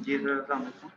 जी sir, अस्सलाम वालेकुम।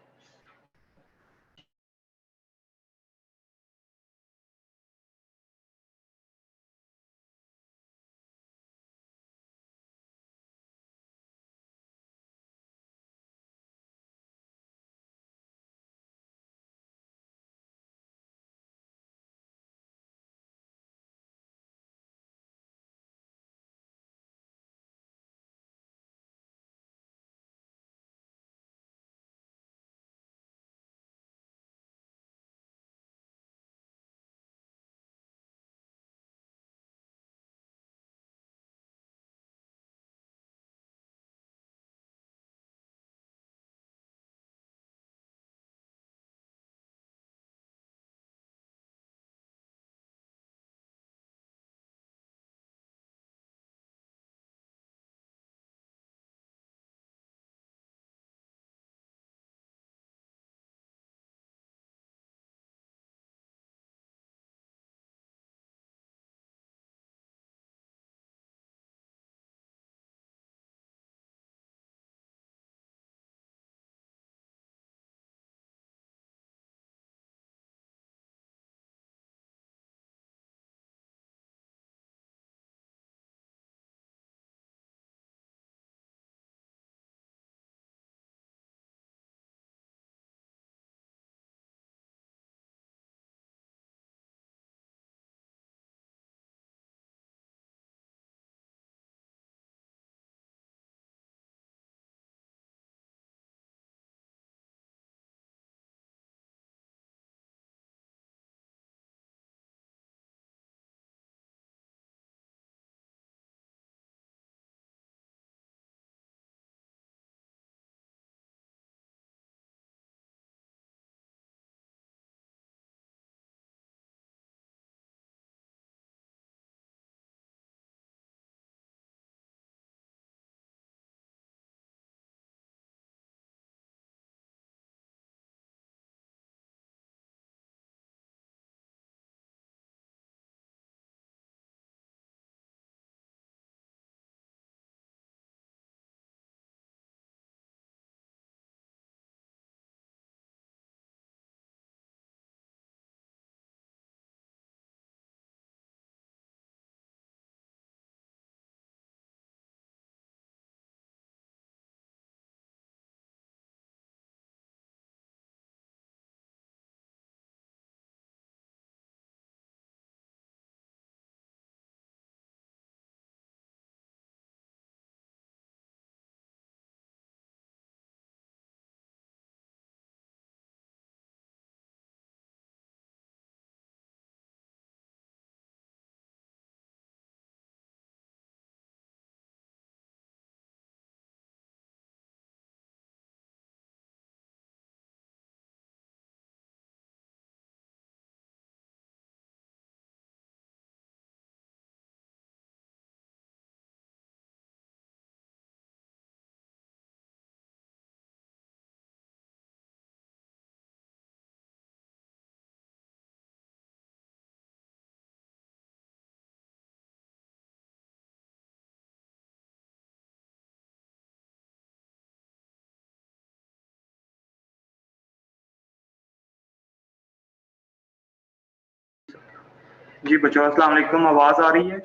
जी बच्चों, अस्सलाम वालेकुम। आवाज आ रही है?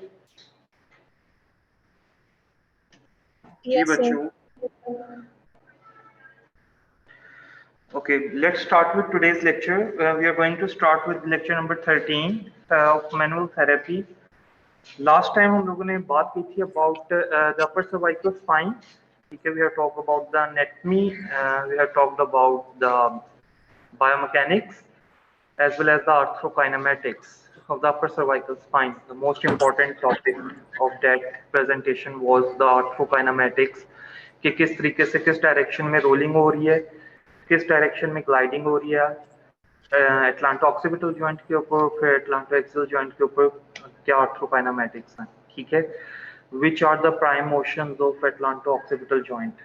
जी Yes, sir. बच्चों, okay, let's start with today's lecture. We are going to start with lecture number 13 of manual therapy. Last time हम लोगों ने बात की थी about the upper cervical spine. ठीक है, we have talked about the anatomy, we have talked about the biomechanics as well as the arthrokinematics of the upper cervical spine. The most important topic of that presentation was the arthrokinematics, कि किस तरीके से किस direction में rolling हो रही है, किस डायरेक्शन में ग्लाइडिंग हो रही है एटलांटो ऑक्सीपिटल जॉइंट के ऊपर, फिर एटलांटो एक्सियल जॉइंट के ऊपर क्या आर्थ्रोकाइनेमैटिक्स हैं। ठीक है, which are the prime motions of atlanto occipital joint.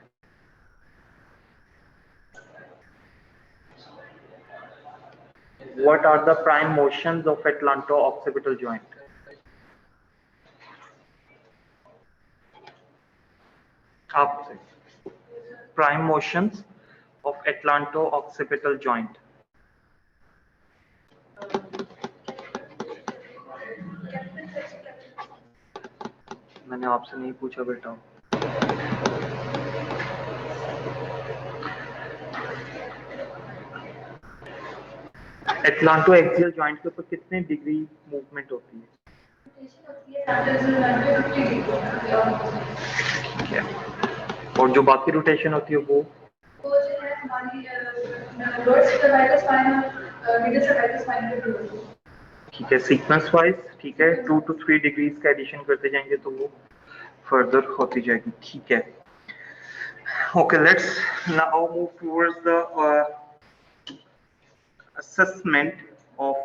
What are the prime motions of atlanto-occipital joint? आपसे prime motions of atlanto-occipital joint? मैंने आपसे नहीं पूछा बेटा। एटलांटो एक्सियल जॉइंट के ऊपर कितने डिग्री मूवमेंट होती है? ठीक है। और जो बाकी रोटेशन होती है वो जो है हमारी लोअर सर्वाइकल स्पाइन और मिडिल सर्वाइकल स्पाइन पे होती है। ठीक है, सीक्वेंस वाइज। ठीक है, 2 to 3 डिग्रीज का एडिशन करते जाएंगे तो वो फर्दर होती जाएगी। ठीक है, okay, let's now move towards the assessment of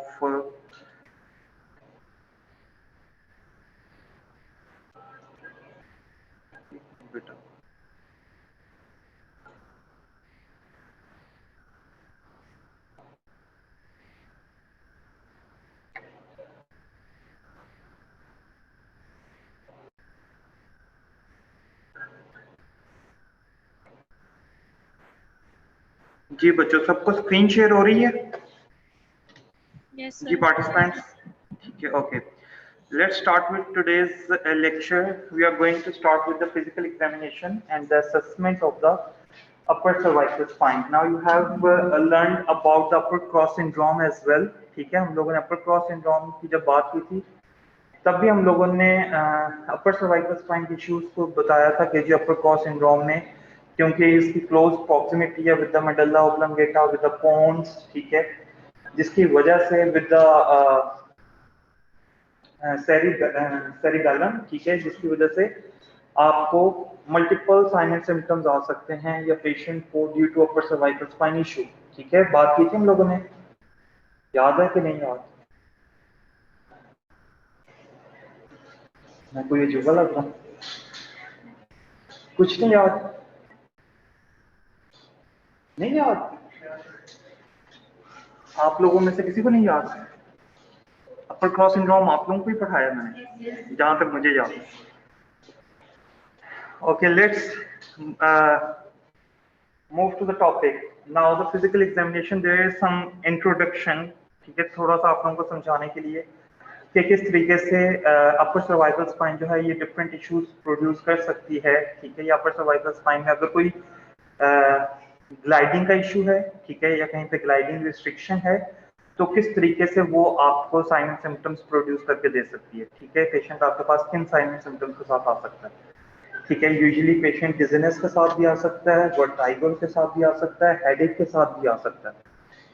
beta. जी बच्चों, सबको स्क्रीन शेयर हो रही है? Yes, sir. जी पार्टिसिपेंट्स, ठीक है, okay. Let's start with today's lecture. We are going to start with the physical examination and the assessment of the upper cervical spine. Now you have learned about the upper cross syndrome as well. ठीक है, हम लोगों ने upper cross syndrome की जब बात की थी तब भी हम लोगों ने अपर सर्वाइकल स्पाइन के इश्यूज को बताया था कि जो अपर क्रॉस सिंड्रोम में, क्योंकि इसकी क्लोज प्रॉक्सिमिटी है with the medulla oblongata, with the pons, ठीक है, जिसकी वजह से विद द सेरिबेलम, ठीक है, जिसकी वजह से आपको मल्टीपल साइन एंड सिम्टम्स आ सकते हैं या पेशेंट को due to upper cervical spine issue. ठीक है, बात की थी हम लोगों ने, याद है कि नहीं याद? मैं को ये जुगा लग रहा हूँ, कुछ नहीं याद? नहीं याद? आप लोगों में से किसी को नहीं याद? अपर क्रॉस सिंड्रोम आप लोगों को ही पढ़ाया मैंने, जहां तक मुझे याद है। Okay, let's move to the topic now, the physical examination. There is some introduction, ठीक है, थोड़ा सा आप लोगों को समझाने के लिए कि किस तरीके से अपर सर्वाइकल स्पाइन जो है ये डिफरेंट इश्यूज प्रोड्यूस कर सकती है। ठीक है, ये अपर सर्वाइकल स्पाइन में अगर कोई ग्लाइडिंग का इशू है, ठीक है, या कहीं पे ग्लाइडिंग रिस्ट्रिक्शन है, तो किस तरीके से वो आपको साइन एंड सिम्टम्स प्रोड्यूस करके दे सकती है। ठीक है, पेशेंट आपके पास किन साइन एंड सिम्टम्स के साथ आ सकता है। ठीक है, यूजुअली पेशेंट डिजीनेस के साथ भी आ सकता है, वर्टाइगो के साथ भी आ सकता है, हेडेक के साथ भी आ सकता है।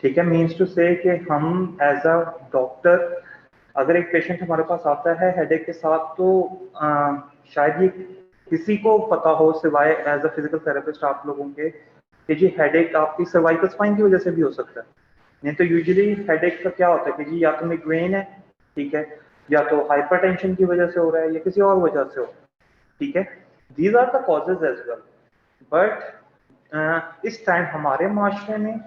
ठीक है, मीन्स टू से कि हम एज अ डॉक्टर अगर एक पेशेंट हमारे पास आता है हेडेक के साथ तो शायद ये किसी को पता हो सिवाय एज अ फिजिकल थेरेपिस्ट आप लोगों के कि जी हेडेक आपकी सर्वाइकल स्पाइन की वजह से भी हो सकता है। नहीं तो यूजुअली हेडेक का क्या होता है कि जी या तो माइग्रेन है, ठीक है, या तो हाइपरटेंशन की वजह से हो रहा है या किसी और वजह से हो रहा है। ठीक है, these are the causes as well, but इस टाइम हमारे माशरे में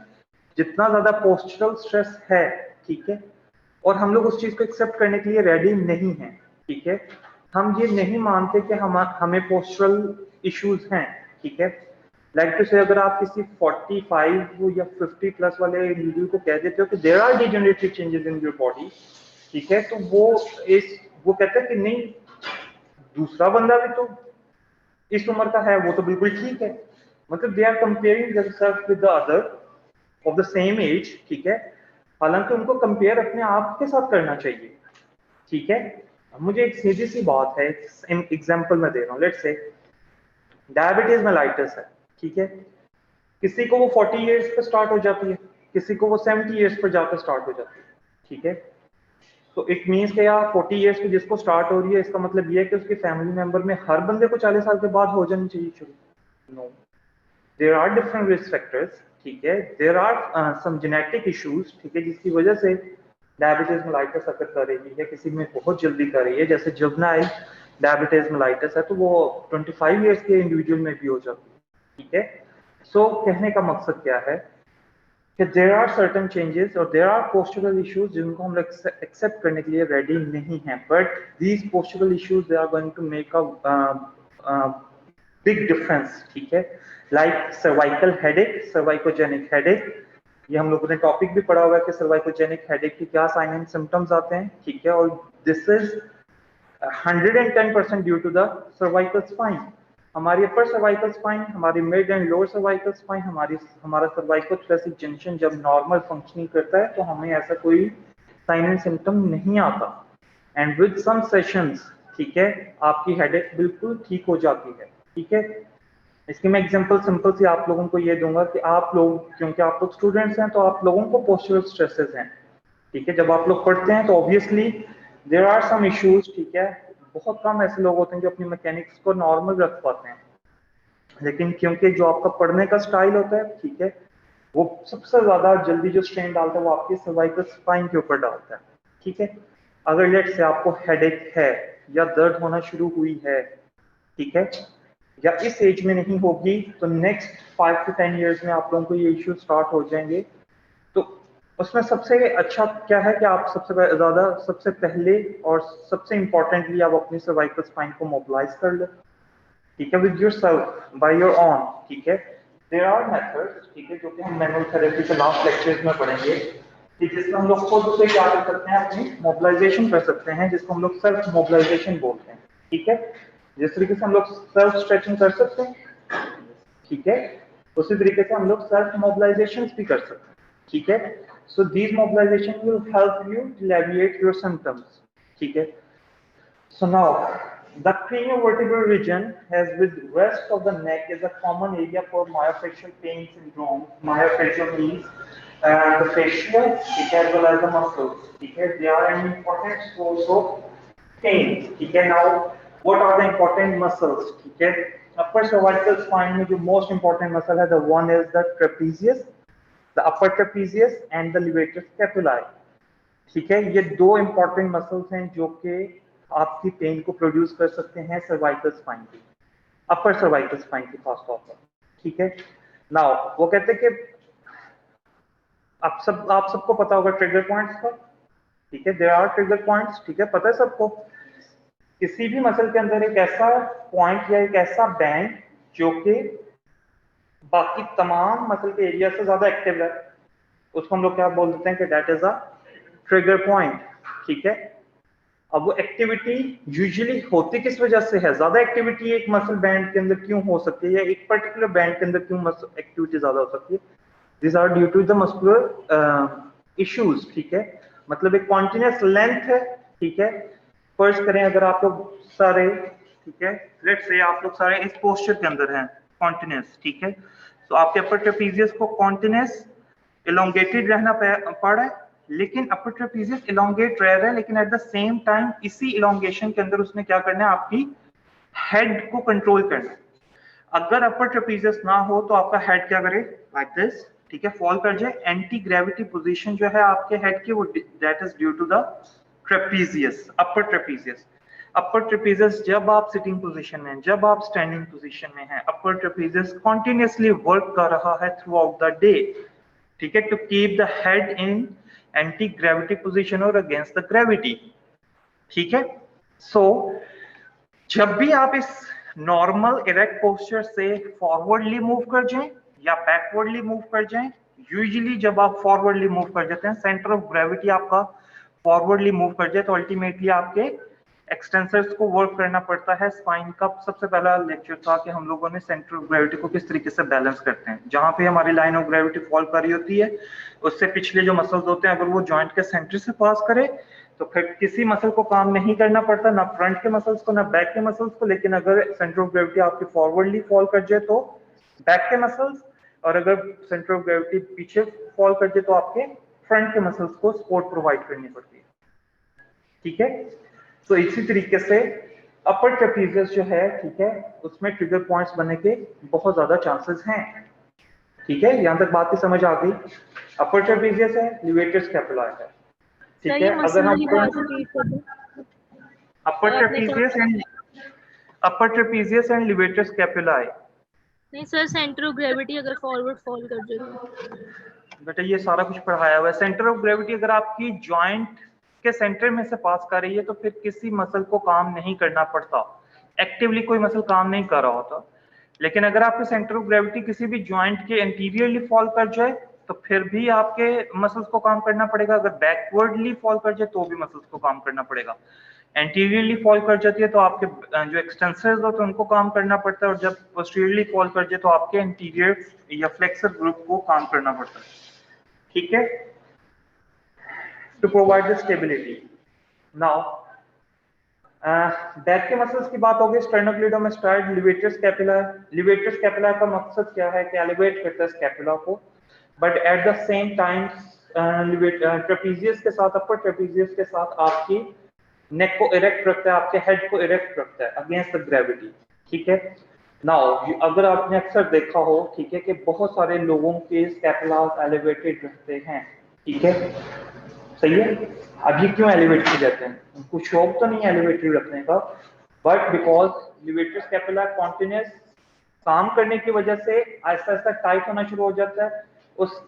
जितना ज्यादा पोस्चरल स्ट्रेस है, ठीक है, और हम लोग उस चीज को एक्सेप्ट करने के लिए रेडी नहीं है। ठीक है, हम ये नहीं मानते कि हमें पोस्चरल इश्यूज हैं। ठीक है, लाइक टू से अगर आप किसी 45 या 50 प्लस वाले इंडिविजुअल को कह देते हो कि there are degenerative changes in your body, ठीक है, तो वो कहते हैं कि नहीं, दूसरा बंदा भी तो इस उम्र का है, वो तो बिल्कुल ठीक है। मतलब they are comparing themselves with the other of the same age. ठीक है, हालांकि उनको कंपेयर अपने आप के साथ करना चाहिए। ठीक है, मुझे एक सीधी सी बात है, एग्जांपल मैं दे रहा हूँ, लेट्स से डायबिटीज मेलाइटिस है। ठीक है, किसी को वो 40 इयर्स पे स्टार्ट हो जाती है, किसी को वो 70 इयर्स पर जाकर स्टार्ट हो जाती है। ठीक है, तो इट मीन्स कि यार 40 इयर्स पे जिसको स्टार्ट हो रही है, इसका मतलब ये है कि उसके फैमिली मेंबर में हर बंदे को 40 साल के बाद हो जानी चाहिए शुरू? No, there are different risk factors. ठीक है, there are some genetic issues, ठीक है, जिसकी वजह से डायबिटीज मेलाइटिस अगर कर रही है, किसी में बहुत जल्दी कर रही है, जैसे जुवेनाइल डायबिटीज मेलाइटिस है तो वो 25 इयर्स के इंडिविजुअल में भी हो जाती है। ठीक है, सो कहने का मकसद क्या है कि देयर आर सर्टेन चेंजेस और देयर आर पोस्चरल इश्यूज जिनको हम एक्सेप्ट करने के लिए रेडी नहीं है, but these postural issues they are going to make a big difference, ठीक है। Like cervical headache, cervicogenic headache, ये हम लोगों ने टॉपिक भी पढ़ा हुआ है कि सर्वाइकोजेनिक हेडेक की क्या साइन एंड सिम्टम्स आते हैं, ठीक है। और this is 110% due to the cervical spine. हमारी अपर सर्वाइकल स्पाइन, हमारी mid and lower cervical spine, हमारा सर्वाइकोथोरैसिक जंक्शन जब नॉर्मल फंक्शनिंग करता है तो हमें ऐसा कोई साइन एंड सिम्टम नहीं आता। एंड विद सम सेशंस, ठीक है, आपकी हेडेक बिल्कुल ठीक हो जाती है, ठीक है। इसकी मैं एग्जांपल सिंपल सी आप लोगों को ये दूंगा कि आप लोग, क्योंकि आप लोग स्टूडेंट्स हैं, तो आप लोगों को पोस्चरल स्ट्रेसेस हैं, ठीक है। जब आप लोग पढ़ते हैं तो obviously there are some issues, ठीक है। बहुत कम ऐसे लोग होते हैं जो अपनी मैकेनिक्स को नॉर्मल रख पाते हैं, लेकिन क्योंकि जो आपका पढ़ने का स्टाइल होता है, ठीक है, वो सबसे ज्यादा जल्दी जो स्ट्रेन डालता है वो आपकी सर्वाइकल स्पाइन के ऊपर डालता है, ठीक है। अगर लेट से आपको हेडेक है या दर्द होना शुरू हुई है, ठीक है, या इस एज में नहीं होगी तो नेक्स्ट 5 to 10 ईयर्स में आप लोगों को ये इश्यू स्टार्ट हो जाएंगे। तो उसमें सबसे अच्छा क्या है कि आप सबसे पहले और सबसे इंपॉर्टेंटली आप अपनी सर्वाइकल स्पाइन को मोबिलाइज कर लो, ठीक है, with yourself, by your own, ठीक है। देयर आर मेथड्स, ठीक है, जो कि हम मैनुअल थेरेपी के लास्ट लेक्चर्स में पढ़ेंगे, कि जिसमें हम लोग खुद से क्या कर सकते हैं, अपनी मोबिलाइजेशन कर सकते हैं, जिसको हम लोग सेल्फ मोबिलाइजेशन बोलते हैं, ठीक है। जिस तरीके से हम लोग सेल्फ स्ट्रेचिंग कर सकते हैं, ठीक है, उसी तरीके से हम लोग सेल्फ मोबिलाइजेशन भी कर सकते हैं, ठीक है। So these mobilization will help you to alleviate your symptoms, ठीक है। So now, the craniovertebral region, as with rest of the neck, is a common area for myofascial pain syndrome. Myofascial means the fascia, as well as the muscles, because they are an important source of pain. Okay, now what are the important muscles? Okay, upper cervical spine में जो most important muscle है, the one is the trapezius, the upper trapezius and the levator scapulae. ठीक है, ये दो important muscles हैं जो कि आपकी पेन को प्रोड्यूस कर सकते हैं सर्वाइकल स्पाइन की, अपर सर्वाइकल स्पाइन की खास तौर पर, ठीक है। नाउ वो कहते हैं कि आप सबको पता होगा ट्रिगर पॉइंट्स का, ठीक है, देयर आर ट्रिगर पॉइंट्स, ठीक है, पता है सबको। किसी भी मसल के अंदर एक ऐसा पॉइंट या एक ऐसा बैंड जो कि बाकी तमाम मसल के एरिया से ज्यादा एक्टिव है, उसको हम लोग क्या बोल देते हैं कि that is a trigger point, ठीक है। अब वो एक्टिविटी यूजुअली होती किस वजह से है, ज्यादा एक्टिविटी एक मसल बैंड के अंदर क्यों हो सकती है, या एक पर्टिकुलर बैंड के अंदर क्यों एक्टिविटी ज्यादा हो सकती है, this are due to the muscular issues, ठीक है। मतलब एक कॉन्टिन्यूस लेंथ है, ठीक है। फर्स्ट करें अगर आप लोग सारे, ठीक है, लेट्स से आप लोग सारे इस पोस्चर के अंदर हैं कॉन्टिन्यूस, ठीक है, तो आपके अपर ट्रेपीजियस को कॉन्टिन्यूस इलोंगेटेड रहना पड़ रहा है, लेकिन अपर ट्रेपीजियस इलोंगेट रह रहा है, लेकिन एट द सेम टाइम इसी इलोंगेशन के अंदर उसने क्या करना है, आपकी हेड को कंट्रोल करना है। अगर अपर ट्रेपीजियस ना हो तो आपका हेड क्या करे, लाइक दिस, ठीक है, फॉल कर जाए। एंटी ग्रेविटी पोजीशन जो है आपके हेड की, वो that is due to the trapezius, upper trapezius. Upper trapezius जब आप सिटिंग पोजीशन में, जब आप स्टैंडिंग पोजीशन में हैं, अपर ट्रेपीजियस कॉन्टिन्यूसली वर्क कर रहा है थ्रू आउट द डे, ठीक है, to keep the head in anti gravity position और अगेंस्ट द ग्रेविटी, ठीक है। सो जब भी आप इस नॉर्मल इरेक्ट पोस्चर से फॉरवर्डली मूव कर जाएं या बैकवर्डली मूव कर जाएं, यूजुअली जब आप फॉरवर्डली मूव कर जाते हैं, सेंटर ऑफ ग्रेविटी आपका फॉरवर्डली मूव कर जाए, तो अल्टीमेटली आपके एक्सटेंसर्स को वर्क करना पड़ता है। स्पाइन का सबसे पहला लेक्चर था कि हम लोगों ने सेंटर ऑफ ग्रेविटी को किस तरीके से बैलेंस करते हैं, जहां पे हमारी लाइन ऑफ ग्रेविटी फॉल कर रही होती है, उससे पिछले जो मसल्स होते हैं अगर वो जॉइंट के सेंटर से पास करे तो फिर किसी मसल को काम नहीं करना पड़ता, ना फ्रंट के मसल्स को, ना बैक के मसल्स को। लेकिन अगर सेंटर ऑफ ग्रेविटी आपकी फॉरवर्डली फॉल कर जाए तो बैक के मसल्स, और अगर सेंटर ऑफ ग्रेविटी पीछे फॉल कर जाए तो आपके फ्रंट के मसल्स को सपोर्ट प्रोवाइड करनी पड़ती है, ठीक है। तो इसी तरीके से अपर ट्रेपीजियस जो है, ठीक है, उसमें ट्रिगर पॉइंट्स बनने के बहुत ज्यादा चांसेस हैं, ठीक है। यहां तक बात की समझ आ गई। अपर ट्रेपीजियस है, लिवेटर स्कैपुला है, ठीक है। अगर हम अपर ट्रेपीजियस एंड लिवेटर स्कैपुलाई, नहीं सर, सेंटर ऑफ ग्रेविटी अगर फॉरवर्ड फॉल कर जाए तो बेटा ये सारा कुछ पढ़ाया हुआ है। सेंटर ऑफ ग्रेविटी अगर आपकी जॉइंट के सेंटर में से पास कर रही है तो फिर किसी मसल को काम नहीं करना पड़ता, एक्टिवली कोई मसल काम नहीं कर रहा होता। लेकिन अगर आपके सेंटर ऑफ ग्रेविटी किसी भी जॉइंट के एंटीरियरली फॉल कर जाए तो फिर भी आपके मसल्स को काम करना पड़ेगा, अगर बैकवर्डली फॉल कर जाए तो भी मसल्स को काम करना पड़ेगा। एंटीरियरली फॉल कर जाती है तो आपके जो एक्सटेंसर्स होते हैं उनको काम करना पड़ता है, और जब पोस्टीरियरली फॉल कर जाए तो आपके इंटीरियर या फ्लेक्सर ग्रुप को काम करना पड़ता है। ठीक है, to provide the stability. Now back के मसल्स की बात होगी, sternocleidomastoid, levator scapula. Levator scapula का मकसद क्या है कि एलिवेट करता है स्कैपुला को, but at the same time trapezius के साथ, अपर ट्रेपीजियस के साथ आपकी नेक को इरेक्ट रखता है, आपके हेड को इरेक्ट रखता है अगेंस्ट द ग्रेविटी। ठीक है, नाउ अगर आपने अक्सर देखा हो, ठीक है, कि बहुत सारे लोगों के स्कैपुलास एलिवेटेड रहते हैं। ठीक है, सही है। अब ये क्यों एलिवेट किए जाते हैं? उनको शौक तो नहीं है एलिवेटेड रखने का, but because levator scapula continuous काम करने की वजह से आहिस्ता आहिस्ता टाइट होना शुरू हो जाता है, उस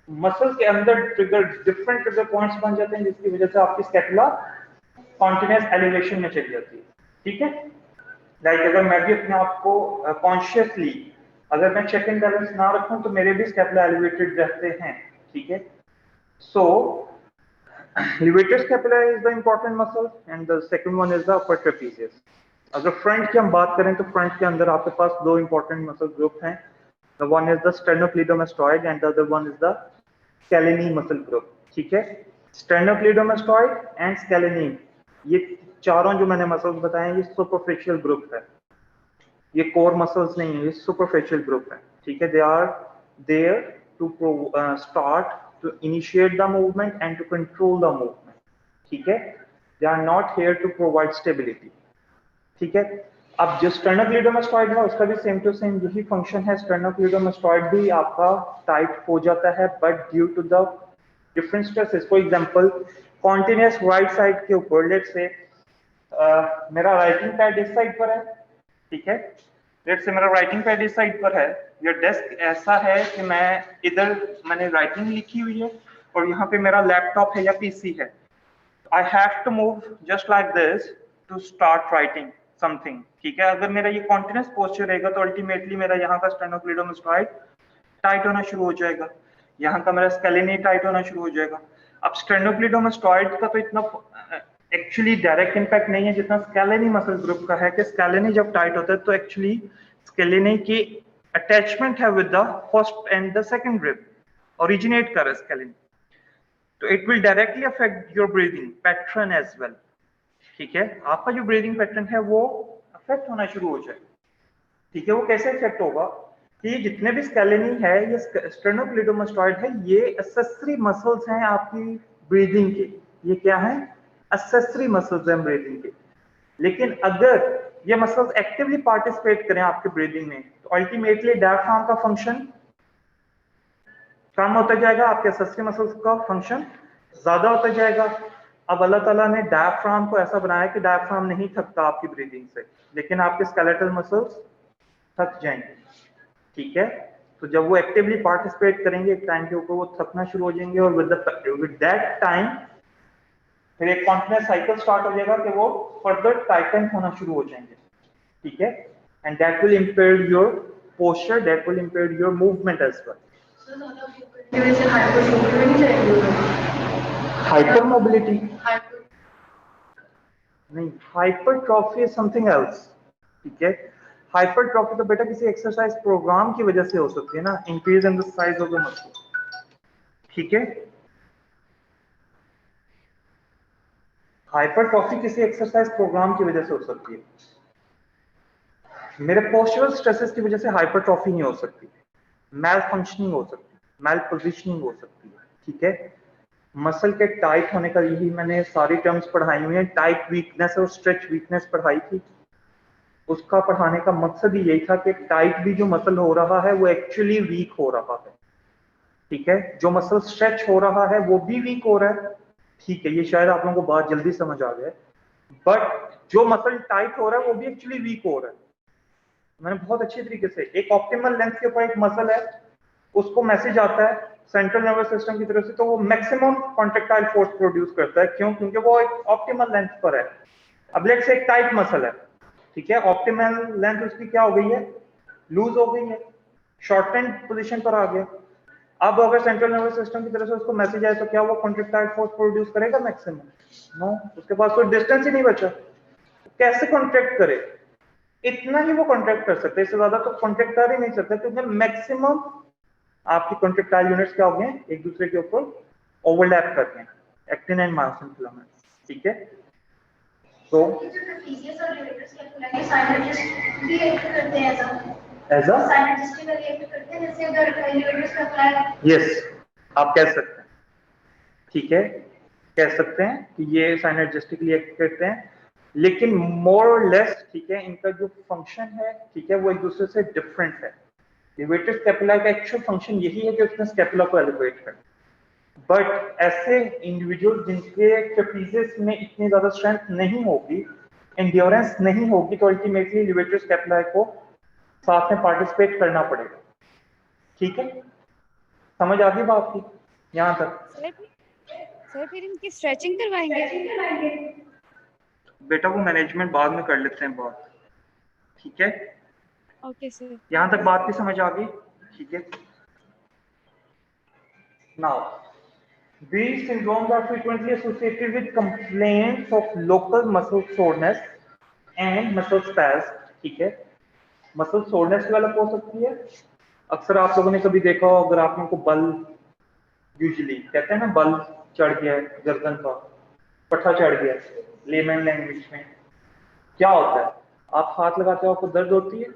मसल के अंदर ट्रिगर, डिफरेंट ट्रिगर पॉइंट्स बन जाते हैं, जिसकी वजह से आपकी स्कैपुला कॉन्टिन्यूस एलिवेशन में चली जाती है। ठीक है, लाइक अगर मैं भी अपने आप को कॉन्शियसली अगर मैं चेक एंड बैलेंस ना रखूं तो मेरे भी स्कैपुला एलिवेटेड रहते हैं। ठीक है, सो levator scapula is the important muscle and the second one is the upper trapezius. अगर फ्रंट की हम बात करें तो फ्रंट के अंदर आपके पास दो इंपॉर्टेंट मसल ग्रुप हैं, the one is the sternocleidomastoid and the other one is the scalene muscle group. ठीक है, sternocleidomastoid and scalene, ये चारों जो मैंने मसल्स बताए ये सुपरफिशियल ग्रुप है, ये कोर मसल्स नहीं है, ये सुपरफिशियल ग्रुप है। ठीक है, they are there to start to initiate the movement and to control the movement. ठीक है, they are not here to provide stability. ठीक है, अब जो स्टर्नोक्लीडोमास्टॉइड है उसका भी सेम टू सेम यही फंक्शन है, स्टर्नोक्लीडोमास्टॉइड भी आपका टाइट हो जाता है, but due to the different stresses. For example continuous right side के ऊपर, लेट्स से मेरा राइटिंग पैड इस साइड पर है। ठीक है, लेट्स से मेरा राइटिंग पैड इस साइड पर है, या डेस्क ऐसा है कि मैं इधर मैंने राइटिंग लिखी हुई है और यहाँ पे मेरा लैपटॉप है या पीसी है। I have to move just like this to start writing something. ठीक है, अगर मेरा ये कॉन्टिन्यूस पोस्चर रहेगा तो अल्टीमेटली मेरा यहाँ का स्टेनोक्लीडोमास्टॉइड टाइट होना शुरू हो जाएगा, यहाँ का मेरा स्केलेनी टाइट होना शुरू हो जाएगा। अब स्टेनोक्लीडोमास्टॉइड का तो इतना एक्चुअली डायरेक्ट इम्पैक्ट नहीं है जितना स्केलेनी मसल ग्रुप का है, कि स्केलेनी जब टाइट होता है तो एक्चुअली स्केलेनी की अटैचमेंट है with the first and the second rib, originate कर स्केलेनी, तो it will directly affect your breathing pattern as well. ठीक है, आपका जो ब्रीदिंग पैटर्न है वो अफेक्ट होना शुरू हो जाएगा। ठीक है, वो कैसे इफेक्ट होगा कि जितने भी स्केलेनी है, ये स्टेनोक्लीडोमास्टॉइड है, ये एक्सेसरी मसल्स हैं आपकी ब्रीदिंग के। ये क्या है? एक्सेसरी मसल्स हैं ब्रीदिंग के। लेकिन अगर ये मसल्स एक्टिवली पार्टिसिपेट करें आपके ब्रीदिंग में तो अल्टीमेटली डायफ्राम का फंक्शन कम होता जाएगा, आपके एक्सेसरी मसल्स का फंक्शन ज्यादा होता जाएगा। अब अल्लाह ताला ने डायफ्राम को ऐसा बनाया कि डायफ्राम नहीं थकता आपकी ब्रीदिंग से, लेकिन आपके स्केलेटल मसल्स थक जाएंगे। ठीक है, तो जब वो एक्टिवली पार्टिसिपेट करेंगे एक टाइम के ऊपर वो थकना शुरू हो जाएंगे, और विद दैट टाइम फिर एक कॉन्टिन्यूस साइकिल स्टार्ट हो जाएगा कि वो फर्दर टाइटन होना शुरू हो जाएंगे। ठीक है, and that will impair your posture, that will impair your movement as well. Hyper mobility नहीं, हाइपरट्रॉफी इज समथिंग एल्स। ठीक है, हाइपरट्रॉफी तो बेटा किसी एक्सरसाइज प्रोग्राम की वजह से हो सकती है ना, increase in the size of the muscle. ठीक है, हाइपरट्रॉफी किसी एक्सरसाइज प्रोग्राम की वजह से हो सकती है, मेरे पोस्चरल स्ट्रेसेस की वजह से हाइपरट्रॉफी नहीं हो सकती, मैल फंक्शनिंग हो सकती है, मैल पोजिशनिंग हो सकती है। ठीक है, मसल के टाइट होने का यही मैंने सारी टर्म्स पढ़ाई हुई हैं, टाइट वीकनेस और स्ट्रेच वीकनेस पढ़ाई थी। उसका पढ़ाने का मकसद ही यही था कि टाइट भी जो मसल हो रहा है वो एक्चुअली वीक हो रहा है। ठीक है, जो मसल स्ट्रेच हो रहा है वो भी वीक हो रहा है। ठीक है, ये शायद आप लोगों को बात जल्दी समझ आ गया, बट जो मसल टाइट हो रहा है वो भी एक्चुअली वीक हो रहा है। मैंने बहुत अच्छी तरीके से, एक ऑप्टिमल लेंथ के ऊपर एक मसल है, उसको मैसेज आता है सेंट्रल नर्वस सिस्टम की तरफ से, तो वो मैक्सिमम कॉन्ट्रैक्टाइल फोर्स प्रोड्यूस करता है। क्यों? क्योंकि वो एक ऑप्टिमल लेंथ पर है। अब लेट्स से एक टाइट मसल है, ठीक है, ऑप्टिमल लेंथ उसकी क्या हो गई है, लूज हो गई है, शॉर्टेंड पोजीशन पर आ गया। अब अगर सेंट्रल नर्वस सिस्टम की तरफ से उसको मैसेज आए तो क्या वो कॉन्ट्रैक्टाइल फोर्स प्रोड्यूस करेगा मैक्सिमम? नो, उसके पास कोई डिस्टेंस ही नहीं बचा, कैसे कॉन्ट्रैक्ट करे? इतना ही वो कॉन्ट्रैक्ट कर सकते हैं, इससे ज्यादा तो कॉन्ट्रैक्ट कर ही नहीं सकते, क्योंकि मैक्सिमम आपकी कॉन्ट्रैक्टाइल यूनिट्स क्या हो गए, एक दूसरे के ऊपर ओवरलैप कर रहे हैं, एक्टिन एंड मायोसिन फिलामेंट्स। ठीक है, तो यस आप कह सकते हैं, ठीक है, कह सकते हैं कि ये साइनर्जिस्टिकली एक्ट करते हैं, लेकिन मोर और लेस, ठीक है, इनका जो फंक्शन है, ठीक है, वो एक दूसरे से डिफरेंट है। लिवेटर स्कैपुला का एक्चुअल फंक्शन यही है कि उसने स्कैपुला को एलिवेट कर, बट ऐसे इंडिविजुअल जिनके ट्रेपीजियस में इतनी ज्यादा स्ट्रेंथ नहीं होगी, एंड्योरेंस नहीं होगी, तो अल्टीमेटली लिवेटर स्कैपुला को साथ में पार्टिसिपेट करना पड़ेगा। ठीक है, समझ आ गई बात की यहाँ तक? सर फिर इनकी स्ट्रेचिंग करवाएंगे? बेटा वो मैनेजमेंट बाद में कर लेते हैं बात, ठीक है? Okay sir. यहाँ तक बात भी समझ आ गई? ठीक है। Now, these syndromes are frequently associated with complaints of local muscle soreness and muscle spasm। ठीक है, मसल सोरनेस डेवलप हो सकती है। अक्सर आप लोगों ने कभी देखा हो, अगर आप उनको बल, यूजुअली कहते हैं ना बल चढ़ गया है गर्दन पर, पट्टा चढ़ गया, लेमन लैंग्वेज में क्या होता है, आप हाथ लगाते हो आपको दर्द होती है,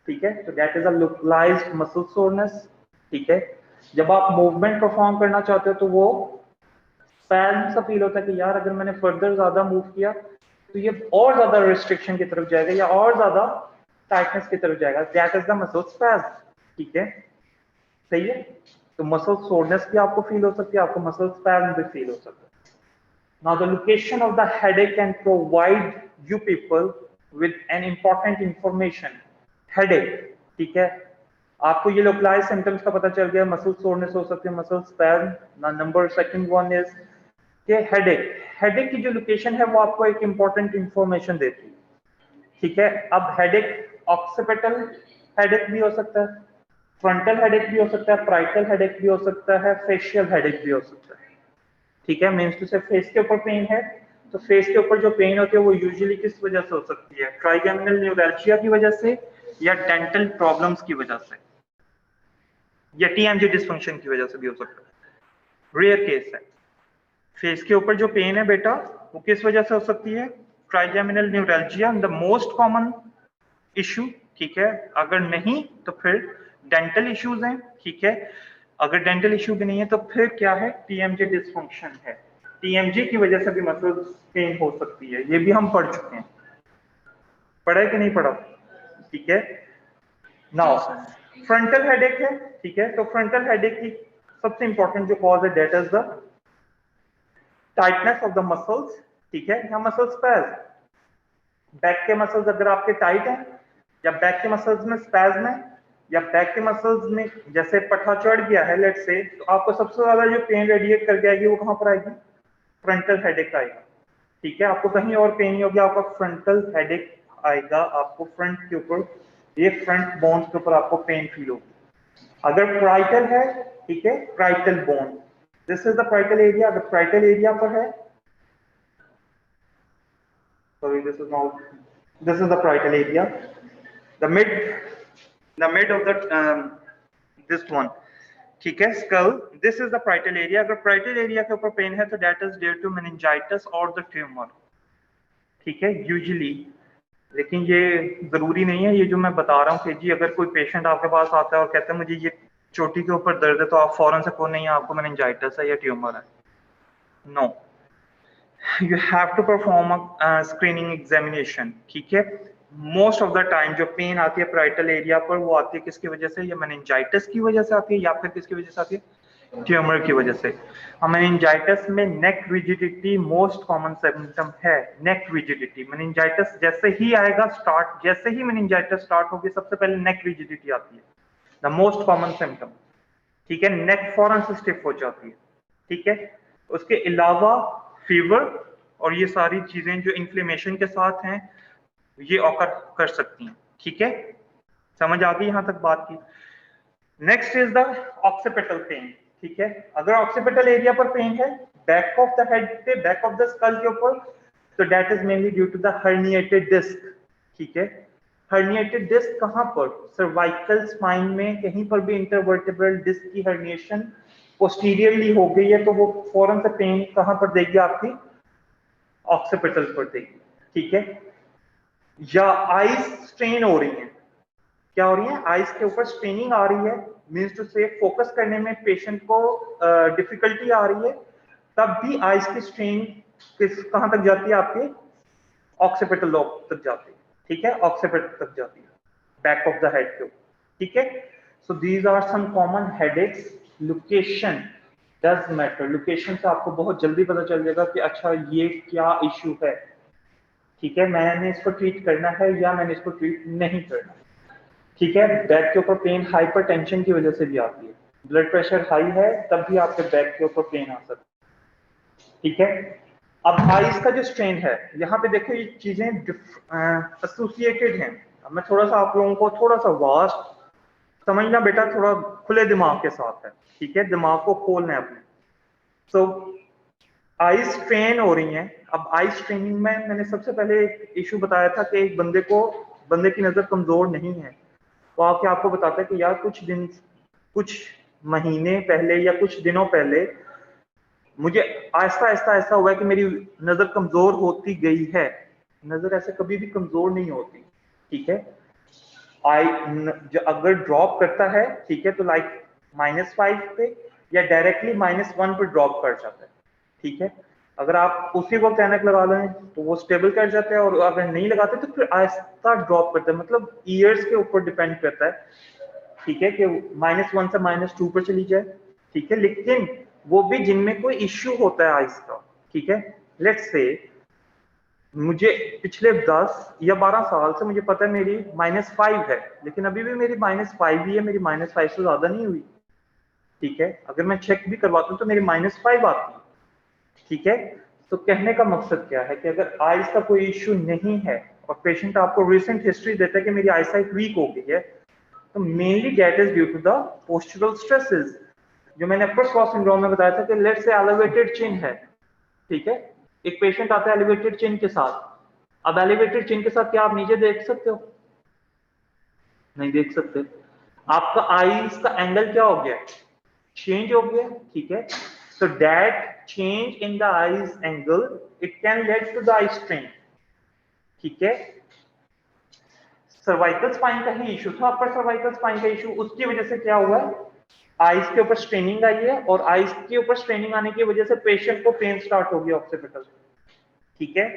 ठीक है, तो that is a localized muscle soreness. ठीक है, जब आप मूवमेंट परफॉर्म करना चाहते हो तो वो स्पैज्म सा फील होता है कि यार अगर मैंने फर्दर ज्यादा मूव किया तो ये और ज्यादा रिस्ट्रिक्शन की तरफ जाएगा या और ज्यादा टाइटनेस की तरफ जाएगा, that is the muscle spasm. ठीक है, सही है, तो मसल सोरनेस भी आपको फील हो सकती है, आपको मसल स्पैज्म भी फील हो सकता है। Now the location of the headache can provide you people with an important information. Headache, ठीक है, आपको ये लोकलाइज सिम्टम्स का पता चल गया, मसल सोरनेस हो सकती है, muscle spasm. Number second one is के हेडेक। हेडेक की जो लोकेशन है वो आपको एक इंपॉर्टेंट इंफॉर्मेशन देती है। ठीक है, अब हेडेक ऑक्सीपिटल हेडेक भी हो सकता है, फ्रंटल हेडेक भी हो सकता है, प्राइटल हेडेक भी हो सकता है, फेशियल हेडेक भी हो सकता है। ठीक है, मीन्स टू से फेस के ऊपर पेन है तो फेस के ऊपर जो पेन होती है वो यूजुअली किस वजह से हो सकती है, ट्राइगेमिनल न्यूरैल्जिया की वजह से या डेंटल प्रॉब्लम्स की वजह से या टीएमजे डिसफंक्शन की वजह से भी हो सकता है। रेयर केस है। फेस के ऊपर जो पेन है बेटा वो किस वजह से हो सकती है, trigeminal neuralgia the most common issue. ठीक है, अगर नहीं तो फिर डेंटल इश्यूज हैं। ठीक है, अगर डेंटल इश्यू भी नहीं है तो फिर क्या है, टीएमजे डिसफंक्शन है। टीएमजे की वजह से भी मसल पेन हो सकती है, ये भी हम पढ़ चुके हैं, पढ़ा है कि नहीं पढ़ा? ठीक है, नाउ फ्रंटल हेडेक है। ठीक है, तो फ्रंटल हेडेक की सबसे इंपॉर्टेंट जो कॉज है that is the tightness of the muscles. ठीक है, या मसल स्पैज्म। बैक के मसल्स अगर आपके टाइट हैं या बैक के मसल्स में स्पैज्म है या बैक के मसल्स में जैसे पट्टा चढ़ गया है लेट्स से, तो आपको सबसे ज्यादा जो पेन रेडिएट करके आएगी वो कहां पर आएगी, फ्रंटल हेडेक आएगा। ठीक है, आपको कहीं और पेन नहीं होगी, आपका फ्रंटल हेडेक आएगा, आपको फ्रंट के ऊपर, ये फ्रंट बोन्स के ऊपर आपको पेन फील होगी। अगर प्राइटल है, ठीक है, parietal bone, this is the parietal area, अगर प्राइटल एरिया पर है, sorry this is the parietal area, the mid of the this one, ठीक है, skull, this is the parietal area। अगर parietal area के ऊपर पेन है तो that is due to meningitis or the tumor। ठीक है, यूजुअली, लेकिन ये जरूरी नहीं है, ये जो मैं बता रहा हूँ कि जी अगर कोई पेशेंट आपके पास आता है और कहता है मुझे ये चोटी के ऊपर दर्द है तो आप फौरन से कहो नहीं आपको मेनिंजाइटिस है या ट्यूमर है। No, you have to perform a screening examination। ठीक है, मोस्ट ऑफ द टाइम जो पेन आती है parietal एरिया पर वो आती है किसकी वजह से, या मेनिंजाइटिस की वजह से आती है या फिर किसकी वजह से आती है, ट्यूमर की वजह से। मेनिंजाइटिस में नेक रिजिडिटी मोस्ट कॉमन सिम्टम है, नेक रिजिडिटी। मेनिंजाइटिस जैसे ही आएगा स्टार्ट, जैसे ही मेनिंजाइटिस स्टार्ट होगी सबसे पहले नेक रिजिडिटी आती है, द मोस्ट कॉमन सिम्टम। ठीक है, नेक फौरन से स्टिफ हो जाती है। ठीक है, उसके अलावा फीवर और ये सारी चीजें जो इन्फ्लेमेशन के साथ हैं ये ऑकर कर सकती हैं। ठीक है, समझ आ गई यहाँ तक बात की? Next is the occipital pain, ठीक है। अगर ऑक्सीपिटल एरिया पर पेन है बैक ऑफ द हेड पे, बैक ऑफ द स्कल के ऊपर, तो that is mainly due to the herniated disc, ठीक है। हर्निएटेड डिस्क कहाँ पर? सर्वाइकल स्पाइन में कहीं पर भी इंटरवर्टेब्रल डिस्क की हर्निएशन पोस्टीरियरली हो गई है तो वो फौरन से पेन कहाँ पर देगी? आपकी ऑक्सीपिटल पर देगी, ठीक है। या आईज स्ट्रेन हो रही है, क्या हो रही है? आईज के ऊपर स्ट्रेनिंग आ रही है, मीन्स टू से फोकस करने में पेशेंट को डिफिकल्टी आ रही है, तब भी आईज की स्ट्रेन कहां तक जाती है? आपके ऑक्सीपिटल लोब तक जाती है, ठीक है, ऑक्सीपिटल तक जाती है, बैक ऑफ द हेड के ऊपर, ठीक है। So these are some common headaches. Location does matter, location से आपको बहुत जल्दी पता चल जाएगा कि अच्छा ये क्या इश्यू है, ठीक है, मैंने इसको ट्रीट करना है या मैंने इसको ट्रीट नहीं करना, ठीक है। बैक के ऊपर पेन हाइपरटेंशन की वजह से भी आती है, ब्लड प्रेशर हाई है तब भी आपके बैक के ऊपर पेन आ सकता है, ठीक है। अब आइज का जो स्ट्रेन है, यहाँ पे देखो ये चीजें एसोसिएटेड हैं। अब मैं थोड़ा सा आप लोगों को थोड़ा सा वास्ट समझना बेटा, थोड़ा खुले दिमाग के साथ है, ठीक है, दिमाग को खोलना है अपने। सो आई स्ट्रेन हो रही है। अब आई स्ट्रेनिंग में मैंने सबसे पहले एक इशू बताया था कि एक बंदे की नजर कमजोर नहीं है, वो आके आपको बताता है कि यार कुछ महीने पहले या कुछ दिनों पहले मुझे आहिस्ता आहिस्ता ऐसा हुआ है कि मेरी नजर कमजोर होती गई है। नजर ऐसे कभी भी कमजोर नहीं होती, ठीक है। अगर ड्रॉप करता है, ठीक है, तो लाइक -5 पे या डायरेक्टली -1 पे ड्रॉप कर जाता है, ठीक है। अगर आप उसी वक्त ऐनक लगा लें तो वो स्टेबल कर जाता है, और अगर नहीं लगाते तो फिर आहिस्ता ड्रॉप करता है, मतलब ईयर्स के ऊपर डिपेंड करता है, ठीक है, कि -1 से -2 पर चली जाए, ठीक है। लेकिन वो भी जिनमें कोई इश्यू होता है आइज का, ठीक है। लेट्स से मुझे पिछले 10 या 12 साल से मुझे पता है मेरी -5 है, लेकिन अभी भी मेरी -5 ही है, मेरी -5 से ज्यादा नहीं हुई, ठीक है। अगर मैं चेक भी करवाता हूँ तो मेरी -5 आती है, ठीक है। तो कहने का मकसद क्या है कि अगर आइज का कोई इश्यू नहीं है और पेशेंट आपको रिसेंट हिस्ट्री देता है कि मेरी आईसाइट वीक हो गई है, तो mainly that is due to the postural stresses, जो मैंने अपर स्क्वाट सिंड्रोम में बताया था कि लेट्स से एलिवेटेड चिन है, ठीक है। एक पेशेंट आता है एलिवेटेड चिन के साथ। अब एलिवेटेड चिन के साथ क्या आप नीचे देख सकते हो? नहीं देख सकते। आपका आईज का एंगल क्या हो गया? चेंज हो गया, ठीक है। So that change in the eyes angle it can lead to the eye strain, ठीक है। सर्वाइकल स्पाइन का ही इशू था, अपर सर्वाइकल स्पाइन का इशू, उसकी वजह से क्या हुआ? आइज के ऊपर स्ट्रेनिंग आई है, और आइज के ऊपर स्ट्रेनिंग आने की वजह से पेशेंट को पेन स्टार्ट हो गया ऑक्सीपिटल, ठीक है।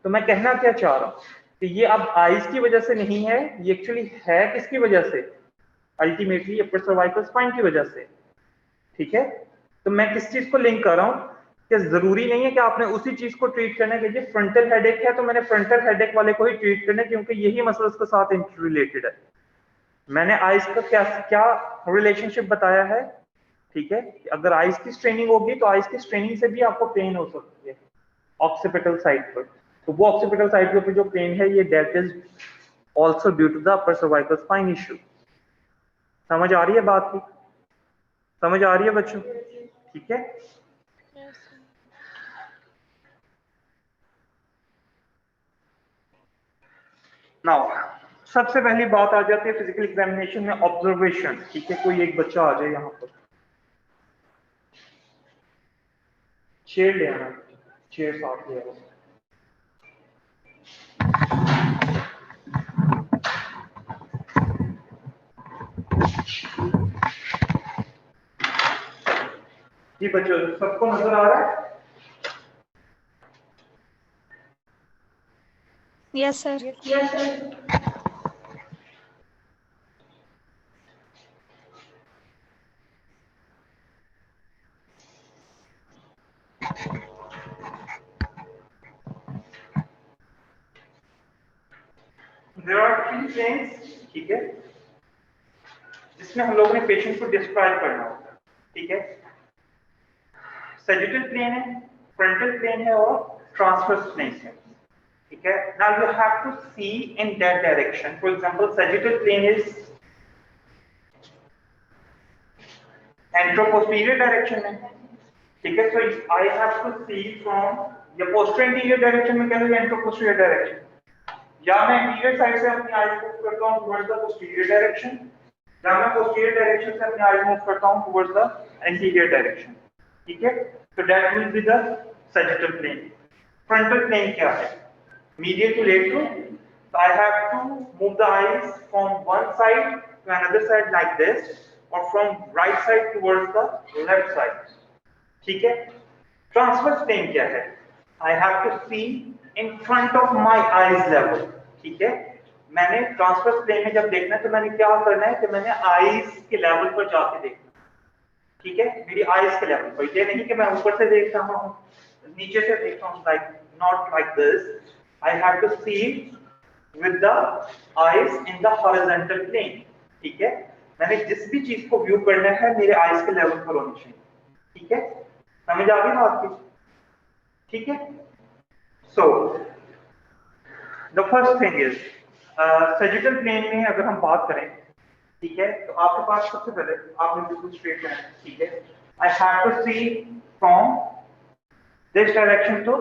तो मैं कहना क्या चाह रहा हूं कि ये अब आइज की वजह से नहीं है, ये एक्चुअली है किसकी वजह से? अल्टीमेटली अपर सर्वाइकल स्पाइन की वजह से, ठीक है। तो मैं किस चीज को लिंक कर रहा हूं कि जरूरी नहीं है कि आपने उसी चीज को ट्रीट करना है। कि फ्रंटल हेडेक है तो मैंने फ्रंटल हेडेक वाले को ही ट्रीट करना है, क्योंकि यही मसल्स के साथ इंटररिलेटेड है। मैंने आइज का क्या क्या रिलेशनशिप बताया है, ठीक है। अगर आइज की स्ट्रेनिंग होगी तो आइज की स्ट्रेनिंग से भी आपको पेन हो सकती है ऑक्सीपिटल साइड पर। तो वो ऑक्सीपिटल साइड के ऊपर जो पेन है ये that is also due to the upper cervical spine issue. समझ आ रही है बात की? समझ आ रही है बच्चों? ठीक है। Yes. नाउ सबसे पहली बात आ जाती है फिजिकल एग्जामिनेशन में ऑब्जर्वेशन, ठीक है। कोई एक बच्चा आ जाए यहाँ पर, चेयर ले आना, चेयर साथ ले आना। जी बच्चों सबको नजर आ रहा है? Yes sir. Yes, sir. There are 3 planes, ठीक है, जिसमें हम लोगों ने पेशेंट को डिस्क्राइब करना होता है, ठीक है। सैजिटल प्लेन है, फ्रंटल प्लेन है और ट्रांसवर्स प्लेन है, ठीक है। Now you have to see in that direction. For example sagittal plane is anteroposterior direction में, ठीक है। So I have to see from या पोस्टीरियर एंटीरियर डायरेक्शन में कह लो या एंट्रोपोस्टीरियर डायरेक्शन, या मैं एंटीरियर साइड से अपनी आईज मूव करता हूं टुवर्ड्स द पोस्टीरियर डायरेक्शन, या मैं पोस्टीरियर डायरेक्शन से अपनी आईज मूव करता हूं टुवर्ड्स द एंटीरियर डायरेक्शन, ठीक है। तो that will be the sagittal plane. Frontal plane क्या है? Medial to lateral, so I have to move the eyes from one side to another side like this, or from right side towards the left side, ठीक है। Transverse plane क्या है? I have to see in front of my eyes level, ठीक है। मैंने transverse plane में जब देखना है तो मैंने क्या करना है कि मैंने आईज के लेवल पर जाके देखना, ठीक है। मेरी आईज के लेवल पर, ये नहीं कि मैं ऊपर से देख रहा हूँ, नीचे से देख रहा हूँ, like not like this. I have to see with the eyes in the horizontal plane, ठीक है। मैंने जिस भी चीज को व्यू करना है मेरे आईज के लेवल पर होनी चाहिए, ठीक है। समझ आ गई बात की? ठीक है। So the first thing is sagittal plane में अगर हम बात करें, ठीक है, तो आपके पास सबसे पहले आपने बिल्कुल स्ट्रेट रहना है, ठीक है। I have to see from this direction to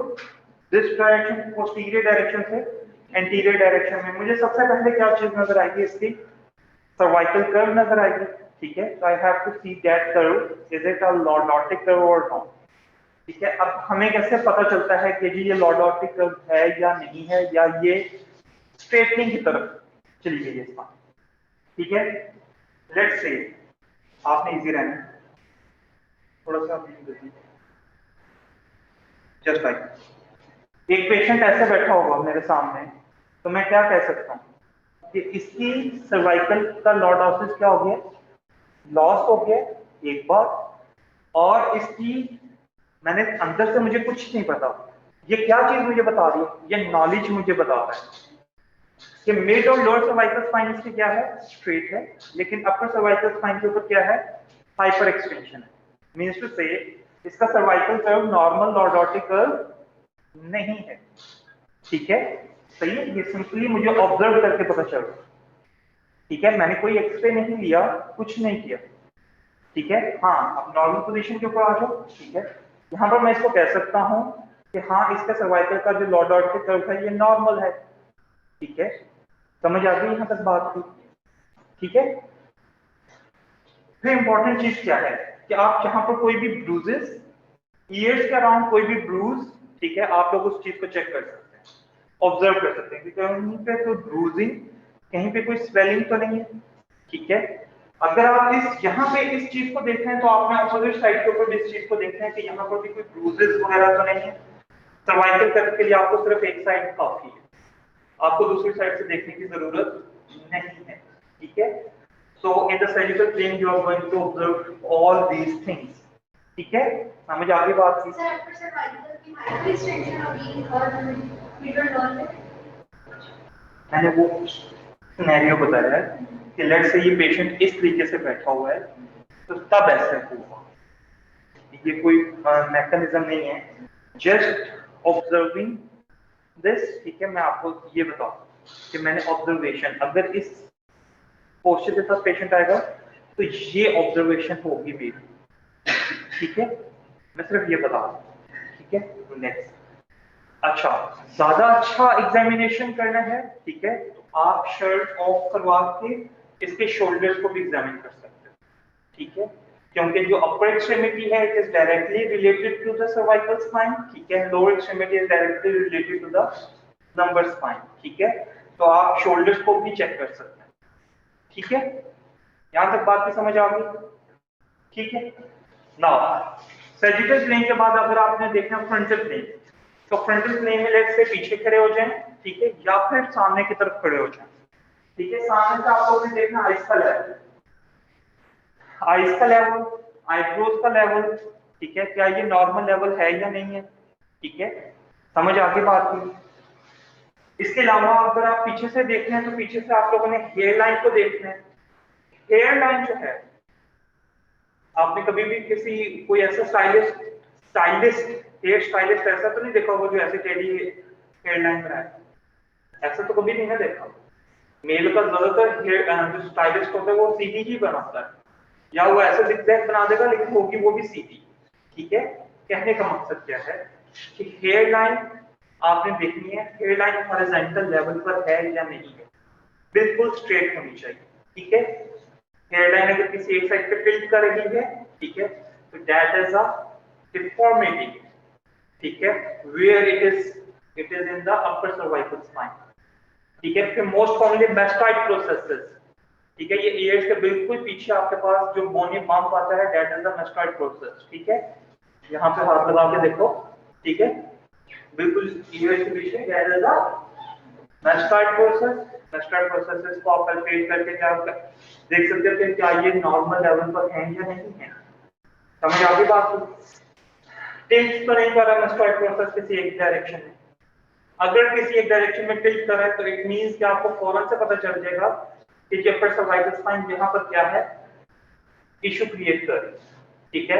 this direction, posterior direction से एंटीरियर डायरेक्शन में मुझे सबसे पहले क्या चीज नजर आएगी? इसकी सर्वाइकल कर्व नजर आएगी, ठीक है। तो I have to see that curve, is it a lordotic curve और नॉट, ठीक है। अब हमें कैसे पता चलता है कि जी ये लॉर्डोटिक कर्व है या नहीं है, या ये स्ट्रेटनिंग की तरफ चली गई है इसका, ठीक है। लेट्स से आपने इजी रहना, थोड़ा सा जस्ट लाइक एक पेशेंट ऐसे बैठा होगा मेरे सामने, तो मैं क्या कह सकता हूँ कि इसकी सर्वाइकल का लॉर्डोसिस क्या हो गया? लॉस हो गया एक बार, और इसकी मैंने अंदर से मुझे कुछ नहीं पता, ये क्या चीज मुझे बता रही है? ये नॉलेज मुझे बता रहा है कि मिड और लोअर सर्वाइकल स्पाइन इसकी क्या है? स्ट्रेट है, लेकिन अपर सर्वाइकल स्पाइन के ऊपर क्या है? हाइपर एक्सटेंशन है। मींस टू से इसका cervical curve normal lordotic curve नहीं है, ठीक है। सही है, ये सिंपली मुझे ऑब्जर्व करके पता चल रहा है, ठीक है। मैंने कोई एक्सरे नहीं लिया, कुछ नहीं किया, ठीक है। हाँ, अब नॉर्मल पोजीशन के ऊपर आ जाओ, ठीक है। यहाँ पर मैं इसको कह सकता हूँ कि हाँ, इसका सर्वाइकल का जो लॉर्डोटिक कर्व है ये नॉर्मल है, ठीक है। समझ आ गई यहाँ तक बात की, ठीक है। फिर इंपॉर्टेंट चीज क्या है कि आप जहां पर कोई भी ब्रूजेस, ईयर्स के अराउंड कोई भी ब्रूज, ठीक है, आप लोग उस चीज को चेक कर सकते हैं, ऑब्जर्व कर सकते हैं कि कहीं पे कोई ब्रूजिंग, कहीं पे कोई स्वेलिंग तो नहीं है, ठीक है। अगर आप इस यहाँ पे इस चीज को देख रहे हैं तो आपने अपोजिट साइड के ऊपर भी इस चीज को देख रहे हैं कि यहाँ पर भी कोई ब्रूजेस वगैरह तो नहीं है। सर्वाइकल कर्व के लिए आपको सिर्फ एक साइड काफी है, आपको दूसरी साइड से देखने की जरूरत नहीं है, ठीक है। So in the sagittal plane you are going to observe all these things, ठीक है। समझ आ गई बात की? Sir, after cervical की hyperextension होगी और middle lower में मैंने वो सिनेरियो बताया है कि लेट्स से ये पेशेंट इस तरीके से बैठा हुआ है, तो तब ऐसे होगा, ये कोई मैकेनिज्म नहीं है, जस्ट ऑब्जर्विंग दिस, ठीक है। मैं आपको ये बताऊं कि मैंने ऑब्जर्वेशन, अगर इस पोस्चर के साथ पेशेंट आएगा तो ये ऑब्जर्वेशन होगी मेरी, ठीक है। मैं सिर्फ ये बता रहा हूं, ठीक है। नेक्स्ट, अच्छा, ज्यादा अच्छा एग्जामिनेशन करना है, ठीक है, तो आप शर्ट ऑफ करवा के इसके शोल्डर्स को भी एग्जामिन कर सकते हैं, ठीक है। क्योंकि जो अपर एक्सट्रीमिटी है it is directly related to the cervical spine, ठीक है। Lower extremity is directly related to the lumbar spine, ठीक है। तो आप शोल्डर्स को भी चेक कर सकते हैं, ठीक है। यहां तक बात की समझ आ गई, ठीक है। नाउ सैजिटल प्लेन के बाद अगर आपने देखना फ्रंटल प्लेन, तो फ्रंटल प्लेन में लेट्स से पीछे खड़े हो जाएं, ठीक है, या फिर सामने की तरफ खड़े हो जाएं, ठीक है। सामने से आपको भी देखना आइस का लेवल, आइस का लेवल, आईब्रोज का लेवल, ठीक है, क्या ये नॉर्मल लेवल है या नहीं है, ठीक है। समझ आ गई बात की? इसके अलावा अगर आप पीछे से देख रहे हैं तो पीछे से आप लोगों ने हेयर लाइन को देखना है। हेयर लाइन जो है, आपने कभी भी किसी कोई ऐसा स्टाइलिस्ट हेयर स्टाइलिस्ट ऐसा तो नहीं देखा होगा जो ऐसे टेढ़ी हेयर लाइन बनाए, ऐसा तो कभी नहीं ना देखा। मेल का ज्यादातर हेयर जो स्टाइलिस्ट होता है वो सीधी ही बनाता है, या वो ऐसे zigzag बना देगा लेकिन होगी वो भी सीधी। ठीक है, कहने का मकसद क्या है कि हेयर लाइन आपने देखनी है, हेयर लाइन हॉरिजॉन्टल लेवल पर है या नहीं है, बिल्कुल स्ट्रेट होनी चाहिए। ठीक है, हेयर लाइन अगर किसी एक साइड पे टिल्ट कर रही है, ठीक है, तो दैट इज अ डिफॉर्मिटी। ठीक है, where it is in the upper cervical spine. ठीक है, फिर मोस्ट कॉमनली मैस्टॉइड प्रोसेसेस। ठीक है, ये ईयर्स के बिल्कुल पीछे आपके पास जो बोनी बम्प आता है, that is the mastoid process. ठीक है, यहाँ पे हाथ लगा के देखो। ठीक है, बिल्कुल ईयर्स के पीछे that is the mastoid process. Mastoid processes को आप कैलकुलेट करके क्या देख सकते हो कि क्या ये नॉर्मल लेवल पर है या नहीं है। समझ आ गई बात? टिल्ट तो नहीं कर रहा मैस्टॉइड प्रोसेस किसी एक डायरेक्शन में। अगर किसी एक डायरेक्शन में टिल्ट कर रहा है तो इट मींस कि आपको फौरन से पता चल जाएगा कि अपर सर्वाइकल स्पाइन यहाँ पर क्या है, इशू क्रिएट कर रही है। ठीक है,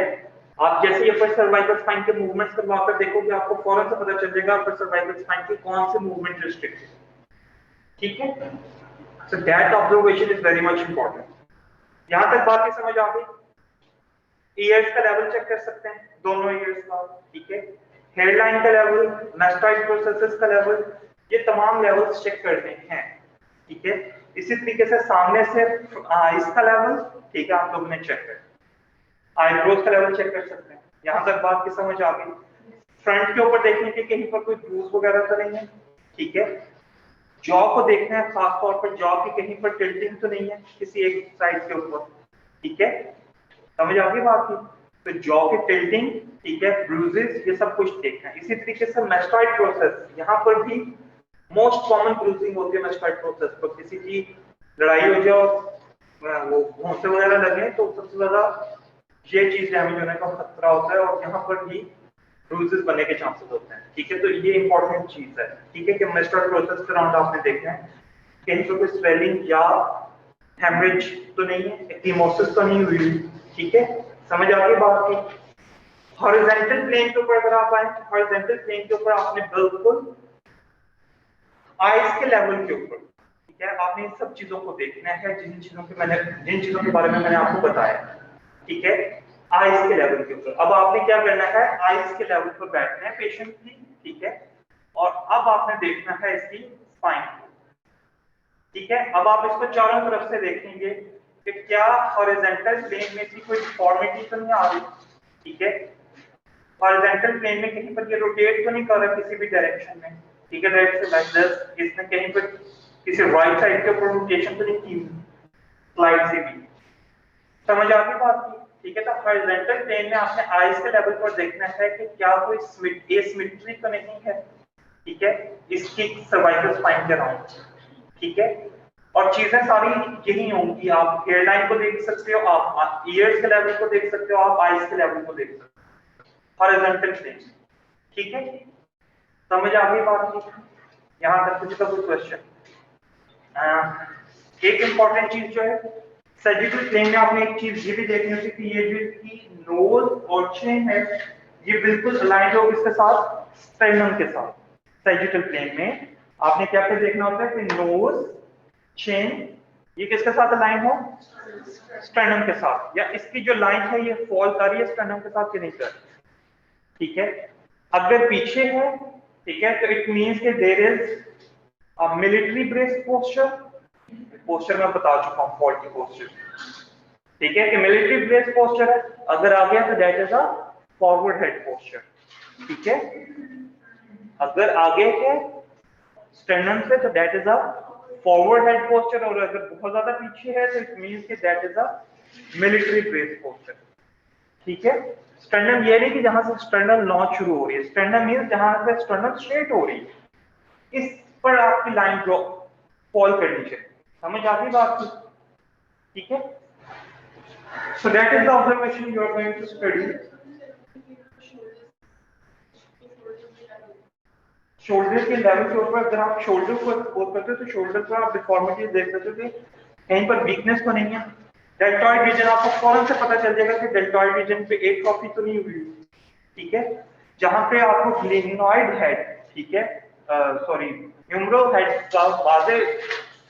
आप जैसे अपर सर्वाइकल स्पाइन के मूवमेंट्स करवाकर देखोगे आपको फौरन से पता चल जाएगा अपर सर्वाइकल स्पाइन की कौन से मूवमेंट रिस्ट्रिक्ट है। ठीक है, so that observation is very much important. यहां तक बात की समझ आ गई? ईयर्स का लेवल चेक कर सकते हैं, दोनों ईयर्स का। ठीक है, हेयरलाइन का लेवल, मैस्टॉइड प्रोसेसेस का लेवल, ये तमाम लेवल्स चेक करने हैं। ठीक है, इसी तरीके से सामने से इसका लेवल, ठीक है, आप लोगों ने चेक कर, आईब्रोज का लेवल चेक कर सकते हैं। यहां तक बात की समझ आ गई? फ्रंट के ऊपर देखने के कहीं पर कोई ब्रूज वगैरह तो नहीं है। ठीक है, जॉ को देखना है, खासतौर पर जॉ की कहीं पर टिल्टिंग तो नहीं है किसी एक साइड के ऊपर। ठीक है, समझ आ गई बात की? तो जॉ की टिल्टिंग, ठीक है, ब्रूजेस, ये सब कुछ देखना है। इसी तरीके से मैस्टॉइड प्रोसेस, यहाँ पर भी मोस्ट कॉमन ब्रूजिंग होती है मैस्टॉइड प्रोसेस पर। किसी की लड़ाई हो जाए, वो घोंसे वगैरह लगे तो सबसे ज्यादा ये चीज डैमेज होने का खतरा होता है और यहाँ पर भी ब्रूजेस बनने के चांसेस होते हैं। ठीक है, तो ये इंपॉर्टेंट चीज है। ठीक है, कि मैस्टॉइड प्रोसेस के अराउंड आपने देखना है कहीं पर कोई स्वेलिंग या हेमरेज तो नहीं है, एक्टिमोसिस तो नहीं हुई। ठीक है, समझ आ गई बात की? हॉरिजॉन्टल प्लेन के ऊपर अगर आप आए, हॉरिजॉन्टल प्लेन के ऊपर आपने बिल्कुल आइज के लेवल के ऊपर, ठीक है, आपने इन सब चीजों को देखना है जिन चीजों के बारे में मैंने आपको बताया। ठीक है, आइज के लेवल के ऊपर। अब आपने क्या करना है, आइज के लेवल पर बैठना है पेशेंटली। ठीक है, और अब आपने देखना है इसकी स्पाइन को। ठीक है, अब आप इसको चारों तरफ से देखेंगे कि क्या हॉरिजॉन्टल प्लेन में कोई डिफॉर्मिटी तो नहीं आ रही। ठीक है, हॉरिजॉन्टल प्लेन में कहीं पर ये रोटेट तो नहीं कर रहा किसी भी डायरेक्शन में। ठीक है, राइट से लेफ्ट, इसमें कहीं पर किसी राइट साइड के ऊपर रोटेशन तो नहीं की स्लाइड से भी। समझ आ गई बात की? ठीक है, तो हॉरिजॉन्टल प्लेन में आपने आइज के लेवल पर देखना है कि क्या कोई एसिमेट्री तो नहीं है। ठीक है, इसकी सर्वाइकल स्पाइन के अराउंड। ठीक है, और चीजें सारी यही होंगी। आप हेयरलाइन को देख सकते हो, आप ईयर्स के लेवल को देख सकते हो, आप आइज के लेवल को देख सकते हो, हॉरिजॉन्टल प्लेन। ठीक है, समझ आ गई बात की? यहां तक कुछ का कोई क्वेश्चन? एक इंपॉर्टेंट चीज जो है सैजिटल प्लेन में आपने एक चीज ये भी देखनी होती है कि ये जो इसकी नोज और चिन है ये बिल्कुल अलाइंड हो किसके साथ, स्टेर्नम के साथ। सैजिटल प्लेन में आपने क्या क्या देखना होता है कि नोज, चिन, ये किसके साथ अलाइन हो, स्टेर्नम के साथ, या इसकी जो लाइन है ये फॉल कर रही है स्टेर्नम के साथ कि नहीं कर रही। ठीक है, अगर पीछे है, ठीक है, तो इट मींस कि there is a military brace posture. Posture मैं बता चुका हूं, फॉल्टी पोस्चर। ठीक है, कि मिलिट्री ब्रेस पोस्चर है, अगर आ गया तो that is a forward head posture. ठीक है, अगर आगे है स्टेर्नम से तो that is a forward head posture, और अगर बहुत ज्यादा पीछे है तो इट मींस कि that is a military brace posture. ठीक है, स्टेर्नम ये नहीं कि जहां से स्टेर्नम नॉच शुरू हो रही है, स्टेर्नम मींस जहां से स्टेर्नम स्ट्रेट हो रही है, इस पर आपकी लाइन ड्रॉ फॉल करनी चाहिए। समझ आती बात की? ठीक है, so that is the observation you are going to study. Shoulder के लेवल के ऊपर अगर आप शोल्डर को एक्सपोज करते हो तो शोल्डर पर आप डिफॉर्मिटी देख सकते हो कि कहीं पर वीकनेस तो नहीं है। डेल्टॉइड रीजन आपको फौरन से पता चल जाएगा कि डेल्टॉइड रीजन पे एक कॉपी तो नहीं हुई। ठीक है, जहां पे आपको ग्लेनोइड हेड, ठीक है, सॉरी ह्यूमरल हेड का वाज़ेह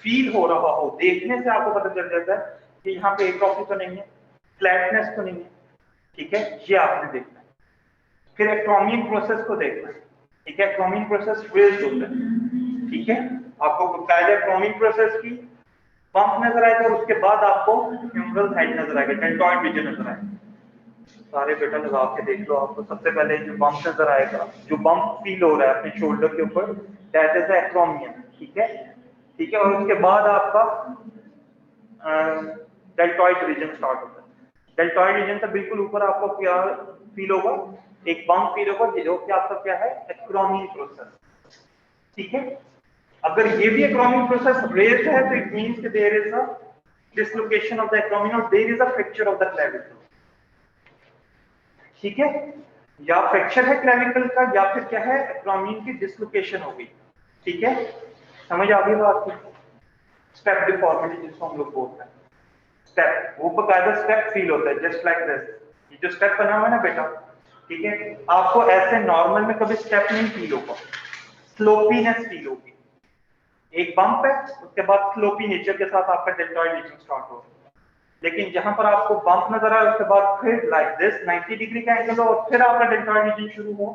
फील हो रहा हो, देखने से आपको पता चल जाता है कि यहाँ पे एक कॉपी तो नहीं है। फ्लैटनेस तो नहीं है, ठीक है, ये आपने देखना है। फिर एक्रोमियन प्रोसेस को देखना है, ठीक है, एक्रोमियन प्रोसेस रेज होता है, ठीक है, आपको पहले एक्रोमियन प्रोसेस की बम्प नजर आएगा और उसके बाद आपको ह्यूमरल हेड नजर आएगा, डेल्टॉइड रीजन नजर आएगा। सारे बेटा लगा के देख लो, आपको सबसे पहले जो बम्प नजर आएगा, जो बम्प फील हो रहा है अपने शोल्डर के ऊपर, दैट इज द एक्रोमियन, ठीक है, ठीक है, और उसके बाद आपका डेल्टॉइड रीजन स्टार्ट होता है। डेल्टॉइड रीजन से बिल्कुल ऊपर आपको क्या फील होगा, एक बम्प फील होगा, जो कि आपका क्या है, एक्रोमियन प्रोसेस, ठीक है। अगर ये भी एक्रोमियन प्रोसेस रेज्ड है तो इट मींस कि there is a dislocation of the acromion और there is a fracture of the clavicle, ठीक है, या फ्रैक्चर है क्लेविकल का या फिर क्या है, एक्रोमियन की डिसलोकेशन हो गई, ठीक है, समझ आ गई बात की। स्टेप डिफॉर्मिटी जिसको हम लोग बोलते हैं, स्टेप, वो बकायदा स्टेप फील होता है जस्ट लाइक दिस, ये जो स्टेप बना हुआ है ना बेटा, ठीक है, आपको ऐसे नॉर्मल में कभी स्टेप नहीं फील होगा, स्लोपीनेस फील होगी। एक बम्प है, उसके बाद स्लोपी नेचर के साथ आपका डेल्टॉइड रीजन स्टार्ट होगा। लेकिन जहां पर आपको बम्प नजर आए उसके बाद फिर लाइक दिस 90 डिग्री का एंगल हो और फिर आपका डेल्टॉइड रीजन शुरू हो,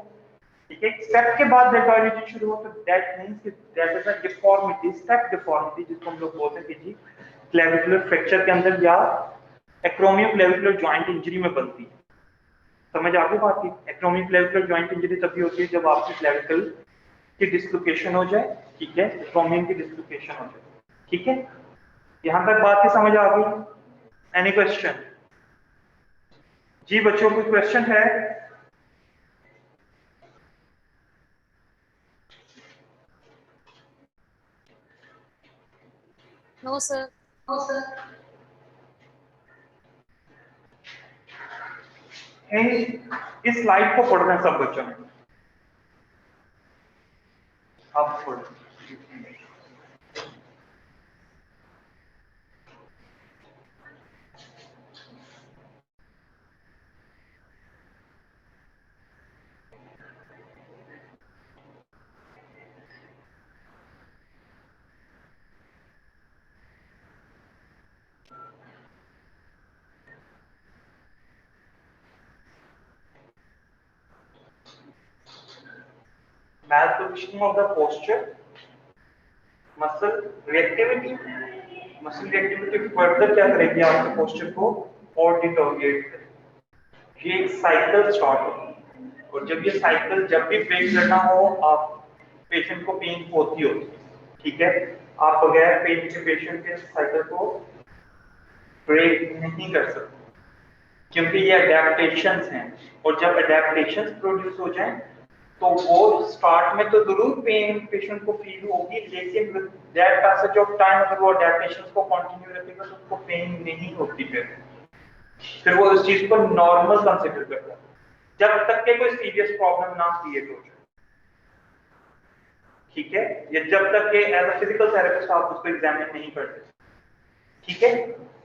ठीक है, स्टेप के बाद डेल्टॉइड रीजन शुरू हो, तो दैट मींस कि that is a deformity, step deformity, जिसको हम लोग बोलते हैं कि जी क्लेविकुलर फ्रैक्चर के अंदर या एक्रोमियो क्लेविकुलर जॉइंट इंजरी में बनती है। समझ आ गई बात की। एक्रोमियो क्लेविकुलर जॉइंट इंजरी तभी होती है जब आपकी क्लेविकल की डिसलोकेशन हो जाए, ठीक है, एक्रोमियन की डिसलोकेशन हो जाए, ठीक है, यहां तक बात की समझ आ गई। Any question? जी बच्चों, कोई क्वेश्चन है? No sir. इस स्लाइड को पढ़ना है सब बच्चों ने, आप पढ़ो। Malpositioning of the posture, muscle reactivity, muscle reactivity further क्या करेगी आपके पोस्चर को और डिटोरिएट करेगी। ये एक साइकिल स्टार्ट होगी और जब ये साइकिल जब भी ब्रेक करना हो, आप पेशेंट को पेन होती होती है, ठीक है, आप बगैर पेन के पेशेंट के साइकिल को ब्रेक नहीं कर सकते क्योंकि ये अडेप्टेशंस हैं, और जब अडेप्टेशंस प्रोड्यूस हो जाएं तो वो स्टार्ट में तो जरूर पेन पेशेंट को फील होगी, लेकिन with that passage of time अगर वो अडेप्टेशंस को कंटिन्यू रखेगा तो उसको पेन नहीं होती, फिर वो इस चीज को नॉर्मल कंसीडर करता है जब तक के कोई सीरियस प्रॉब्लम ना क्रिएट हो जाए, ठीक है, ये जब तक के एज अ फिजिकल थेरेपिस्ट आप उसको एग्जामिन नहीं करते, ठीक है,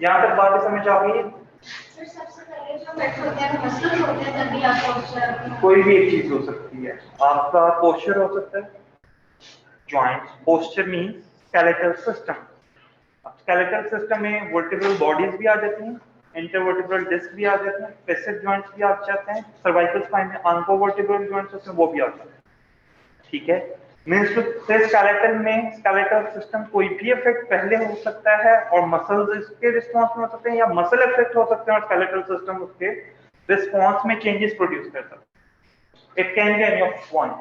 यहां तक बात समझ आ गई है। सर सबसे पहले जो मेथड होता है मसल होते हैं तभी आप पोस्चर, कोई भी एक चीज हो सकती है, आपका पोस्चर हो सकता है, joints, posture means skeletal system. Skeletal system में वर्टिब्रल बॉडीज भी आ जाती हैं, इंटरवर्टिब्रल डिस्क भी आ जाते हैं, फेसिक जॉइंट्स भी आ जाते हैं, सर्वाइकल स्पाइन में अनकोवर्टिब्रल जॉइंट्स होते हैं वो भी आ जाते हैं, ठीक है, मींस स्केलेटल में स्केलेटल सिस्टम कोई भी इफेक्ट पहले हो सकता है और मसल्स इसके रिस्पांस में हो सकते हैं, या मसल इफेक्ट हो सकते हैं और स्केलेटल सिस्टम उसके रिस्पांस में चेंजेस प्रोड्यूस कर सकते हैं। It can be any of one.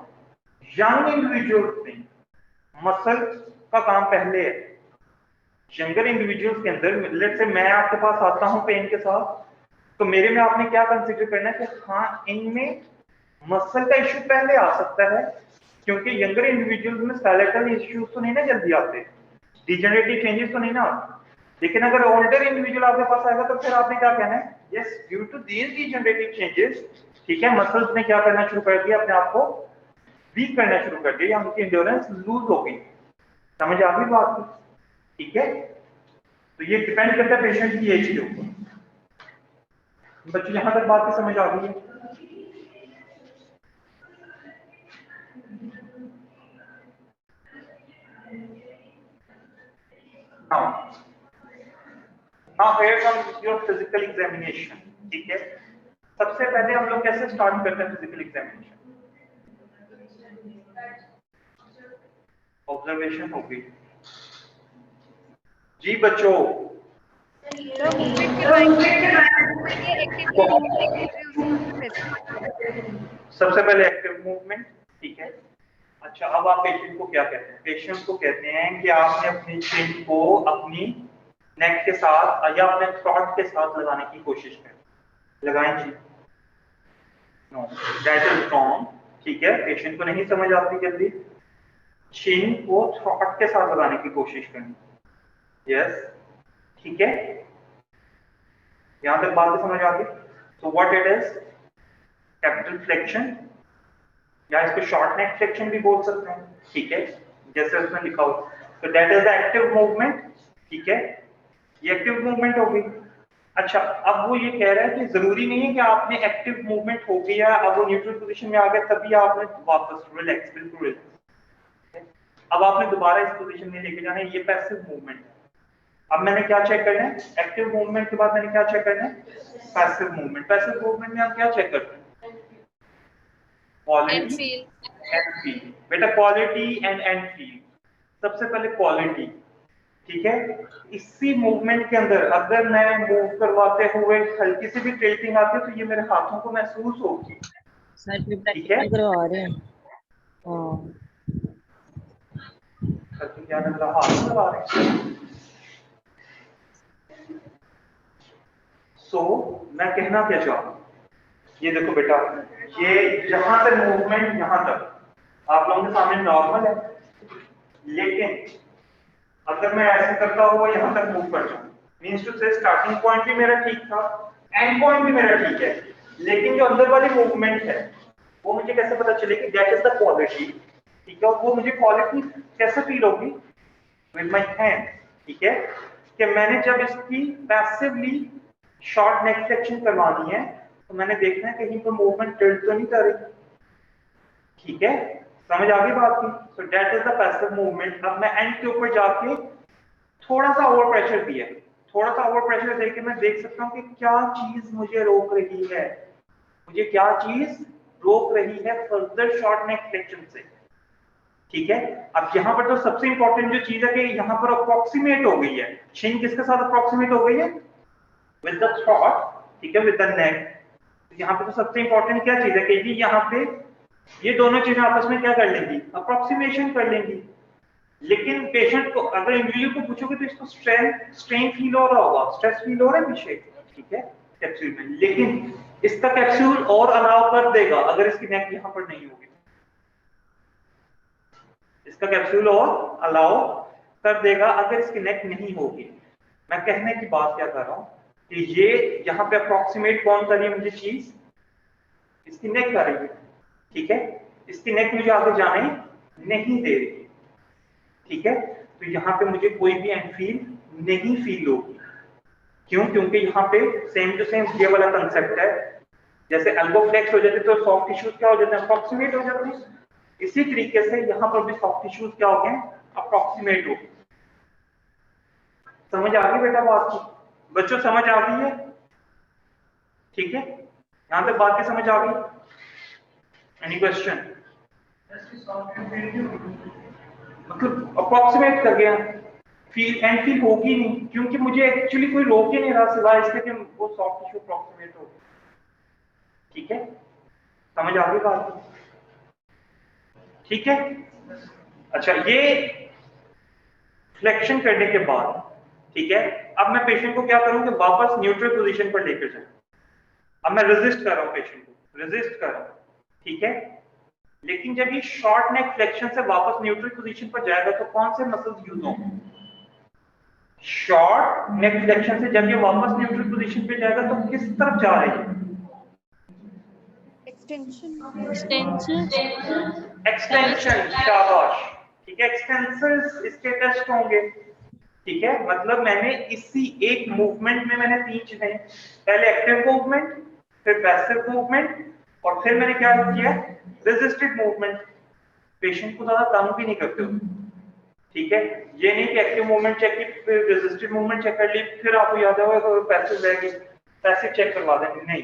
Young individuals में मसल का काम पहले है, यंगर इंडिविजुअल्स के अंदर, लेट्स से मैं आपके पास आता हूं पेन के साथ, तो मेरे में आपने क्या कंसीडर करना है कि हाँ इनमें मसल का इश्यू पहले आ सकता है, क्योंकि यंगर इंडिविजुअल्स में स्केलेटल इश्यूज तो नहीं ना जल्दी आते, डिजेनरेटिव चेंजेस तो नहीं ना आते, लेकिन अगर ओल्डर इंडिविजुअल आपके पास आएगा तो फिर आपने क्या कहना है, yes due to these degenerative changes, ठीक है, मसल्स ने क्या करना शुरू कर दिया, अपने आप को वीक करना शुरू कर दिया, या उनकी एंड्योरेंस लूज हो गई। समझ आ गई बात की, ठीक है, तो ये डिपेंड करता है पेशेंट की एज के ऊपर। बच्चों यहां तक बात की समझ आ गई है? Now here comes your physical examination. ठीक है, सबसे पहले हम लोग कैसे स्टार्ट करते हैं फिजिकल एग्जामिनेशन? ऑब्जर्वेशन होगी जी बच्चों। तो मूवमेंट के बारे में ये एक्टिवली मूवमेंट कर रहे हैं उसको कैसे? सबसे पहले एक्टिव मूवमेंट। ठीक है, अच्छा अब आप पेशेंट को क्या कहते हैं? पेशेंट को कहते हैं कि आपने अपनी चिन को अपनी नेक के साथ या अपने थ्रॉट के साथ लगाने की कोशिश करें। लगाएं जी। No, that is wrong. ठीक है, पेशेंट को नहीं समझ आती जल्दी। चिन को थ्रॉट के साथ लगाने की कोशिश करनी। यस, ठीक है, यहां तक बात समझ आ गई? तो what it is? Capital flexion, या इसको शॉर्ट नेक फ्लेक्शन भी बोल सकते हैं। ठीक है, जैसे उसमें लिखा हो। तो that is the active movement. ठीक है, ये एक्टिव मूवमेंट होगी। अच्छा, अब वो ये कह रहा है कि जरूरी नहीं है कि आपने एक्टिव मूवमेंट हो गया, अब वो न्यूट्रल पोजीशन में आ गया तभी आपने वापस रिलैक्स, बिल्कुल रिलैक्स। अब आपने दोबारा इस पोजीशन में लेके जाना है, ये पैसिव मूवमेंट है। अब मैंने क्या चेक करना है? एक्टिव मूवमेंट के बाद मैंने क्या चेक करना है? Passive movement. पैसिव मूवमेंट में हम क्या चेक करते हैं? Quality and feel. बेटा क्वालिटी एंड फील। सबसे पहले क्वालिटी। ठीक है, इसी मूवमेंट के अंदर अगर मैं मूव करवाते हुए हल्की से भी टिल्टिंग आती है तो ये मेरे हाथों को महसूस होगी। ठीक है, करवा रहे हैं। क्या लग रहा, हाथ लगा रहे हैं। सो मैं कहना क्या चाह रहा हूं, ये देखो बेटा, ये जहां तक मूवमेंट यहां तक आप लोगों के सामने नॉर्मल है, लेकिन अगर मैं ऐसे करता हुआ यहां तक मूव कर जाऊं, मींस टू से स्टार्टिंग पॉइंट भी मेरा ठीक था, एंड पॉइंट भी मेरा ठीक है, लेकिन जो अंदर वाली मूवमेंट है वो मुझे कैसे पता चलेगी? That is the quality. ठीक है, और वो मुझे क्वालिटी कैसे फील होगी? With my hand. ठीक है, कि मैंने जब इसकी पैसिवली शॉर्ट नेक फ्लेक्शन करवानी है तो मैंने देखना है कहीं पर मूवमेंट टिल्ट तो नहीं कर रही। ठीक है, समझ आ गई बात की? So that is the passive movement. अब मैं एंड के ऊपर जाके थोड़ा सा ओवर प्रेशर दिया, थोड़ा सा ओवर प्रेशर देके मैं देख सकता हूं कि क्या चीज मुझे रोक रही है, मुझे क्या चीज रोक रही है फर्दर शॉर्ट नेक फ्लेक्शन से। ठीक है, अब यहाँ पर तो सबसे इंपॉर्टेंट जो चीज है कि यहाँ पर अप्रोक्सीमेट हो गई है, शिन किसके साथ अप्रोक्सीमेट हो गई है? With the throat. ठीक है, विद द नेक। यहाँ पे तो सबसे इंपॉर्टेंट क्या चीज है कि जी यहाँ पे ये दोनों चीजें आपस में क्या कर लेंगी? अप्रोक्सीमेशन कर लेंगी। लेकिन पेशेंट को अगर इंडिविजुअल को पूछोगे तो इसको स्ट्रेन फील हो रहा होगा, स्ट्रेस फील हो रहा है पीछे। ठीक है, कैप्सूल में, लेकिन इसका कैप्सूल और अलाउ कर देगा अगर इसकी नेक यहाँ पर नहीं होगी। इसका कैप्सूल और अलाउ कर देगा अगर इसकी नेक नहीं होगी। मैं कहने की बात क्या कर रहा हूं कि ये यहाँ पे अप्रोक्सीमेट कौन कर रही है मुझे चीज? इसकी नेक कर रही है। ठीक है, इसकी नेक मुझे आगे जाने नहीं दे रही। ठीक है, तो यहाँ पे मुझे कोई भी एंड फील नहीं फील होगी। क्यों? क्योंकि यहाँ पे सेम टू सेम ये वाला कंसेप्ट है, जैसे एल्बो फ्लेक्स हो जाते तो सॉफ्ट टिश्यूज क्या हो जाते हैं? अप्रोक्सीमेट हो जाते हैं। इसी तरीके से यहाँ पर भी सॉफ्ट टिश्यूज क्या हो गए? अप्रोक्सीमेट हो गए। समझ आ गई बेटा बात की? बच्चों समझ आ गई है? ठीक है, यहां तक बात की समझ आ गई? Any question? मतलब अप्रोक्सीमेट कर गया, फील एंड फील होगी नहीं, क्योंकि मुझे एक्चुअली कोई रोक ही नहीं रहा सिवाय इसके कि वो सॉफ्ट टिश्यू अप्रोक्सीमेट हो। ठीक है, समझ आ गई बात? ठीक है, अच्छा ये फ्लेक्शन करने के बाद, ठीक है, अब मैं पेशेंट को क्या करूं कि वापस न्यूट्रल पोजीशन पर लेकर जाऊं। अब मैं रेजिस्ट कर रहा हूं, पेशेंट को रेजिस्ट कर रहा हूं। ठीक है, लेकिन जब ये शॉर्ट नेक फ्लेक्शन से वापस न्यूट्रल पोजीशन पर जाएगा तो कौन से मसल्स यूज होंगे? शॉर्ट नेक फ्लेक्शन से जब ये वापस न्यूट्रल पोजीशन पे जाएगा तो किस तरफ जा रही है? एक्सटेंशन। शाबाश। ठीक है, एक्सटेंसर्स इसके टेस्ट होंगे। ठीक है, मतलब मैंने इसी एक मूवमेंट में मैंने तीन चीजें, पहले एक्टिव मूवमेंट, फिर पैसिव मूवमेंट, और फिर मैंने क्या किया? Resisted movement. पेशेंट को ज्यादा तंग भी नहीं करते हो। ठीक है, ये नहीं कि एक्टिव मूवमेंट चेक की फिर रेजिस्टेड मूवमेंट चेक कर ली फिर आपको याद आएगा तो पैसिव रहेगी पैसिव चेक करवा देंगे, नहीं।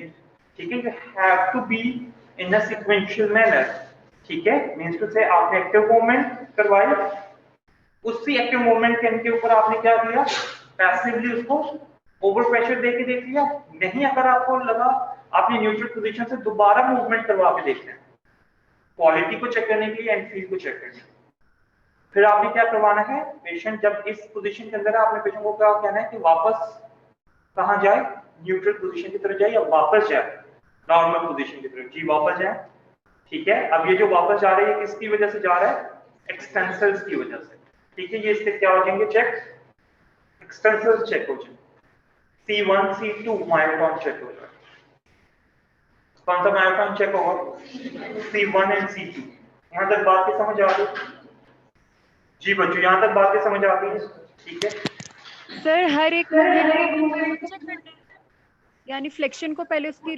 ठीक है, you have to be in a sequential manner. ठीक है, मींस टू से आपने एक्टिव मूवमेंट करवाई, उसी एक्टिव मूवमेंट के ऊपर आपने क्या किया, पैसिवली उसको ओवर प्रेशर देके देख लिया। नहीं, अगर आपको लगा आपने न्यूट्रल पोजीशन से दोबारा मूवमेंट करवा के देखना है क्वालिटी को चेक करने के लिए एंड फील को चेक करने के लिए, फिर आपने क्या करवाना है, पेशेंट जब इस पोजीशन के अंदर है आपने पेशेंट को क्या कहना है कि वापस कहां जाए, न्यूट्रल पोजीशन की तरफ जाए या वापस जाए नॉर्मल पोजीशन की तरफ, जी वापस जाए। ठीक है, अब ये जो वापस जा रहे हैं किसकी वजह से जा रहा है, एक्सटेंसर्स की वजह से। ठीक है, ये इसके क्या हो जाएंगे चेक, एक्सटेंसर्स चेक हो जाएंगे, C1 C2 मायोटॉन चेक होगा। कौन सा मायोटॉन चेक होगा, C1 एंड C2। यहां तक बात की समझ आ रही जी बच्चों, यहां तक बात की समझ आ रही है। ठीक है सर, हर एक मूवमेंट चेक करना है, यानी फ्लेक्शन को पहले उसकी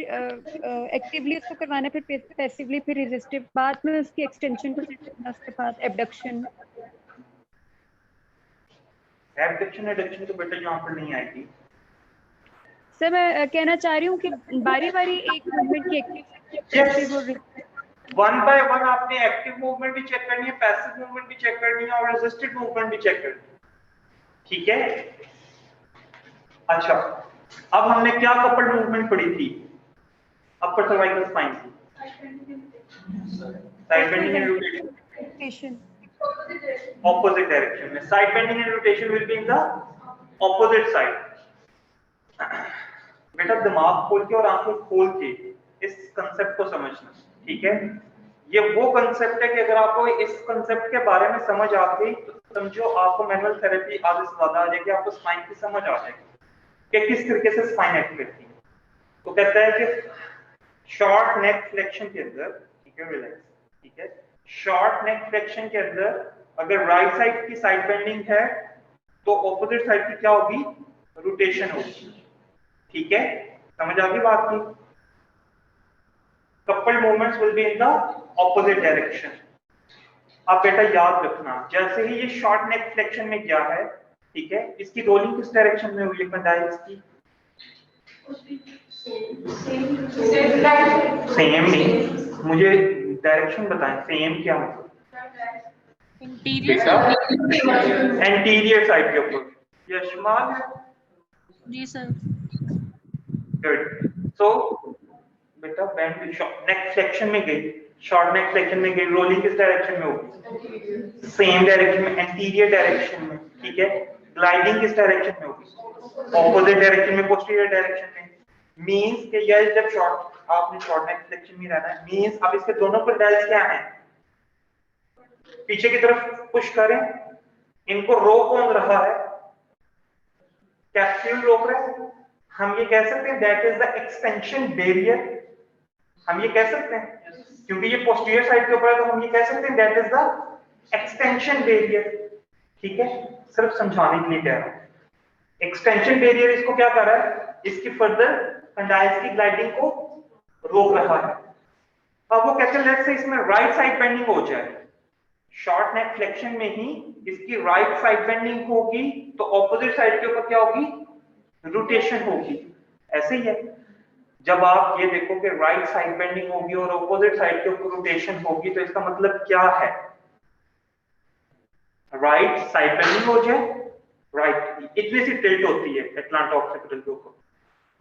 एक्टिवली उसको करवाना है, फिर पैसिवली, फिर रेजिस्टिव, बाद में उसकी एक्सटेंशन को चेक करना, उसके बाद एबडक्शन। एबडक्शन एडक्शन तो बेटा यहां पर नहीं आएगी। सर, मैं कहना चाह रही हूँ कि बारी बारी एक मूवमेंट की एक्टिव और वन बाय वन आपने एक्टिव मूवमेंट भी चेक करनी है, पैसिव मूवमेंट भी चेक करनी है और रेजिस्टेड मूवमेंट भी चेक करनी है। ठीक है, अच्छा अब हमने क्या कपल्ड मूवमेंट पढ़ी थी, अपर सर्वाइकल स्पाइन की, side bending and rotation opposite direction में, side bending and rotation will be in the opposite side। बेटा दिमाग खोल के और आंखें खोल के इस कंसेप्ट को समझना। ठीक है, ये वो कंसेप्ट है कि अगर आपको इस कंसेप्ट के बारे में समझ आ गई तो समझो आपको मैनुअल थेरेपी आधे से ज्यादा आ जाएगी, आपको स्पाइन की समझ आ जाएगी कि किस तरीके से स्पाइन एक्ट करती है। तो कहता है कि शॉर्ट नेक फ्लेक्शन के अंदर, ठीक है रिलैक्स, ठीक है, शॉर्ट नेक फ्लेक्शन के अंदर अगर राइट साइड की साइड बेंडिंग है तो ऑपोजिट साइड की क्या होगी, रोटेशन होगी। ठीक है, समझ आ गई बात की, coupled movements will be in the opposite direction. अब बेटा याद रखना, जैसे ही ये शॉर्ट नेक फ्लेक्शन में गया है, ठीक है, इसकी रोलिंग किस डायरेक्शन में हुई है कंडाइल्स की, सेम नहीं, मुझे डायरेक्शन बताएं, सेम क्या मतलब, एंटीरियर साइड के ऊपर, यशमान जी सर। गुड। सो बेटा बैंड नेक फ्लेक्शन में गई, शॉर्ट नेक फ्लेक्शन में गई, रोलिंग किस डायरेक्शन में होगी, सेम डायरेक्शन में, एंटीरियर डायरेक्शन में। ठीक है, ग्लाइडिंग किस डायरेक्शन में होगी, ऑपोजिट डायरेक्शन में, पोस्टीरियर डायरेक्शन में। मींस कि ये जब शॉर्ट आपने शॉर्ट नेक फ्लेक्शन में रहना है, मींस अब इसके दोनों कंडाइल्स क्या हैं, पीछे की तरफ पुश करें, इनको रोक कौन रहा है, कैप्सूल रोक रहा है। हम ये कह सकते हैं that is the extension barrier, हम ये कह सकते हैं क्योंकि ये पोस्टीरियर साइड के ऊपर है, तो हम ये कह सकते हैं that is the extension barrier. ठीक है, सिर्फ समझाने के लिए कह रहा हूं, एक्सटेंशन बैरियर इसको क्या कर रहा है, इसकी फर्दर कंडाइल्स की ग्लाइडिंग को रोक रहा है। अब वो कहते हैं लेट्स से इसमें राइट साइड बेंडिंग हो जाए, शॉर्ट नेक फ्लेक्शन में ही इसकी राइट साइड बेंडिंग होगी तो ऑपोजिट साइड के ऊपर क्या होगी, रोटेशन होगी। ऐसे ही है, जब आप ये देखो कि राइट साइड बेंडिंग होगी और ऑपोजिट साइड के ऊपर रोटेशन होगी तो इसका मतलब क्या है, राइट साइड बेंडिंग हो जाए, राइट इतनी सी टिल्ट होती है एटलांटा ऑक्सीपिटल के ऊपर,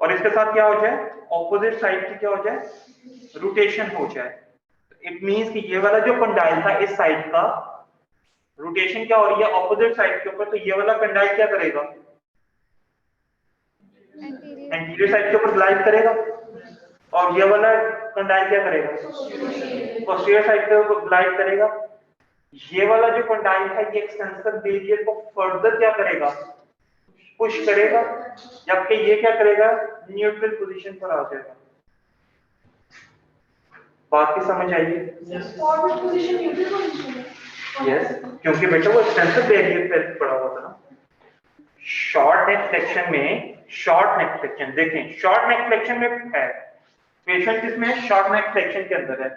और इसके साथ क्या हो जाए, ऑपोजिट साइड की क्या हो जाए, रोटेशन हो जाए। इट मींस कि ये वाला जो कंडाइल था इस साइड का रोटेशन क्या हो रही है ऑपोजिट साइड के ऊपर, तो ये वाला कंडाइल क्या करेगा, एंटीरियर साइड के ऊपर ग्लाइड करेगा, और ये वाला कंडाइल क्या करेगा, पोस्टीरियर साइड के ऊपर ग्लाइड करेगा। ये वाला जो कंडाइल है ये एक्सटेंसर बैरियर को फर्दर क्या करेगा, पुश करेगा, जबकि ये क्या करेगा, न्यूट्रल पोजीशन पर आ जाएगा। बात की समझ आइए, फॉरवर्ड पोजीशन न्यूट्रल पोजीशन है। यस, क्योंकि बेटा वो एक्सटेंसिव बैरियर पे पड़ा हुआ था ना। शॉर्ट नेक फ्लेक्शन में, शॉर्ट नेक फ्लेक्शन देखें, शॉर्ट नेक फ्लेक्शन में है पेशेंट, इसमें शॉर्ट नेक फ्लेक्शन के अंदर है,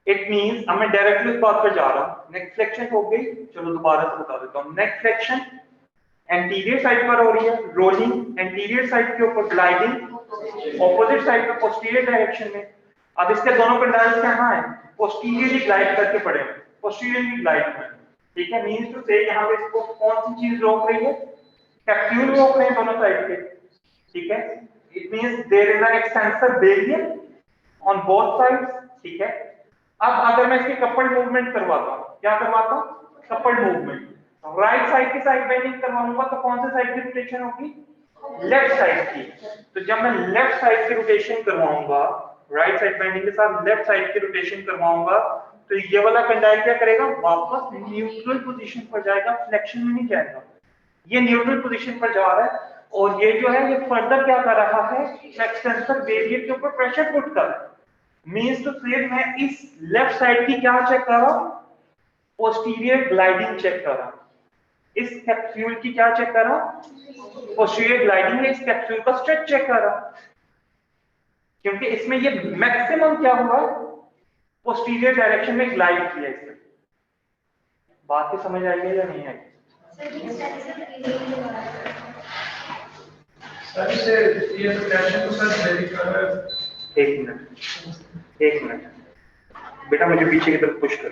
इट मींस अब मैं डायरेक्टली उस बात पर जा रहा हूं। नेक फ्लेक्शन हो गई, चलो दोबारा से बता देता हूं। नेक फ्लेक्शन एंटीरियर साइड पर हो रही है, रोलिंग एंटीरियर साइड के ऊपर, ग्लाइडिंग ऑपोजिट साइड पर पोस्टीरियर डायरेक्शन में। अब इसके दोनों कंडाइल्स कहां है? पोस्टीरियरली ग्लाइड करके पड़े हैं, पोस्टीरियरली ग्लाइड में, ठीक है। मींस टू से यहां पे इसको कौन सी चीज रोक रही है? कैप्सूल रोक रहे हैं दोनों साइड पे, ठीक है। It means there is an extensive barrier on both sides, ठीक है। अब अगर मैं इसके कपल्ड मूवमेंट करवाता हूं, क्या करवाता हूं? Coupled movement. राइट साइड की साइड बेंडिंग करवाऊंगा तो कौन से साइड की रोटेशन होगी? लेफ्ट साइड की। तो जब मैं लेफ्ट साइड की रोटेशन करवाऊंगा, राइट साइड बेंडिंग के साथ लेफ्ट साइड की रोटेशन करवाऊंगा, तो ये वाला कंडाइल क्या करेगा? वापस न्यूट्रल पोजीशन पर जाएगा, फ्लेक्शन में नहीं जाएगा। ये न्यूट्रल पोजीशन पर जा रहा है और ये जो है ये फर्दर क्या कर रहा है? एक्सटेंसर बैरियर के ऊपर प्रेशर पुट कर रहा है। मींस तो फिर मैं इस लेफ्ट साइड की क्या चेक कर रहा हूं? पोस्टीरियर ग्लाइडिंग चेक कर रहा हूं। इस कैप्सूल की क्या चेक कर रहा हूं? पोस्टीरियर ग्लाइडिंग में इस कैप्सूल का स्ट्रेच चेक कर रहा हूं, क्योंकि इसमें ये मैक्सिमम क्या हुआ? पोस्टीरियर डायरेक्शन में ग्लाइड किया इसने। बात की समझ आई है या नहीं आई? सर से ये फ्लैशन को सर वेरी कर। एक मिनट बेटा, मुझे पीछे की तरफ पुश कर।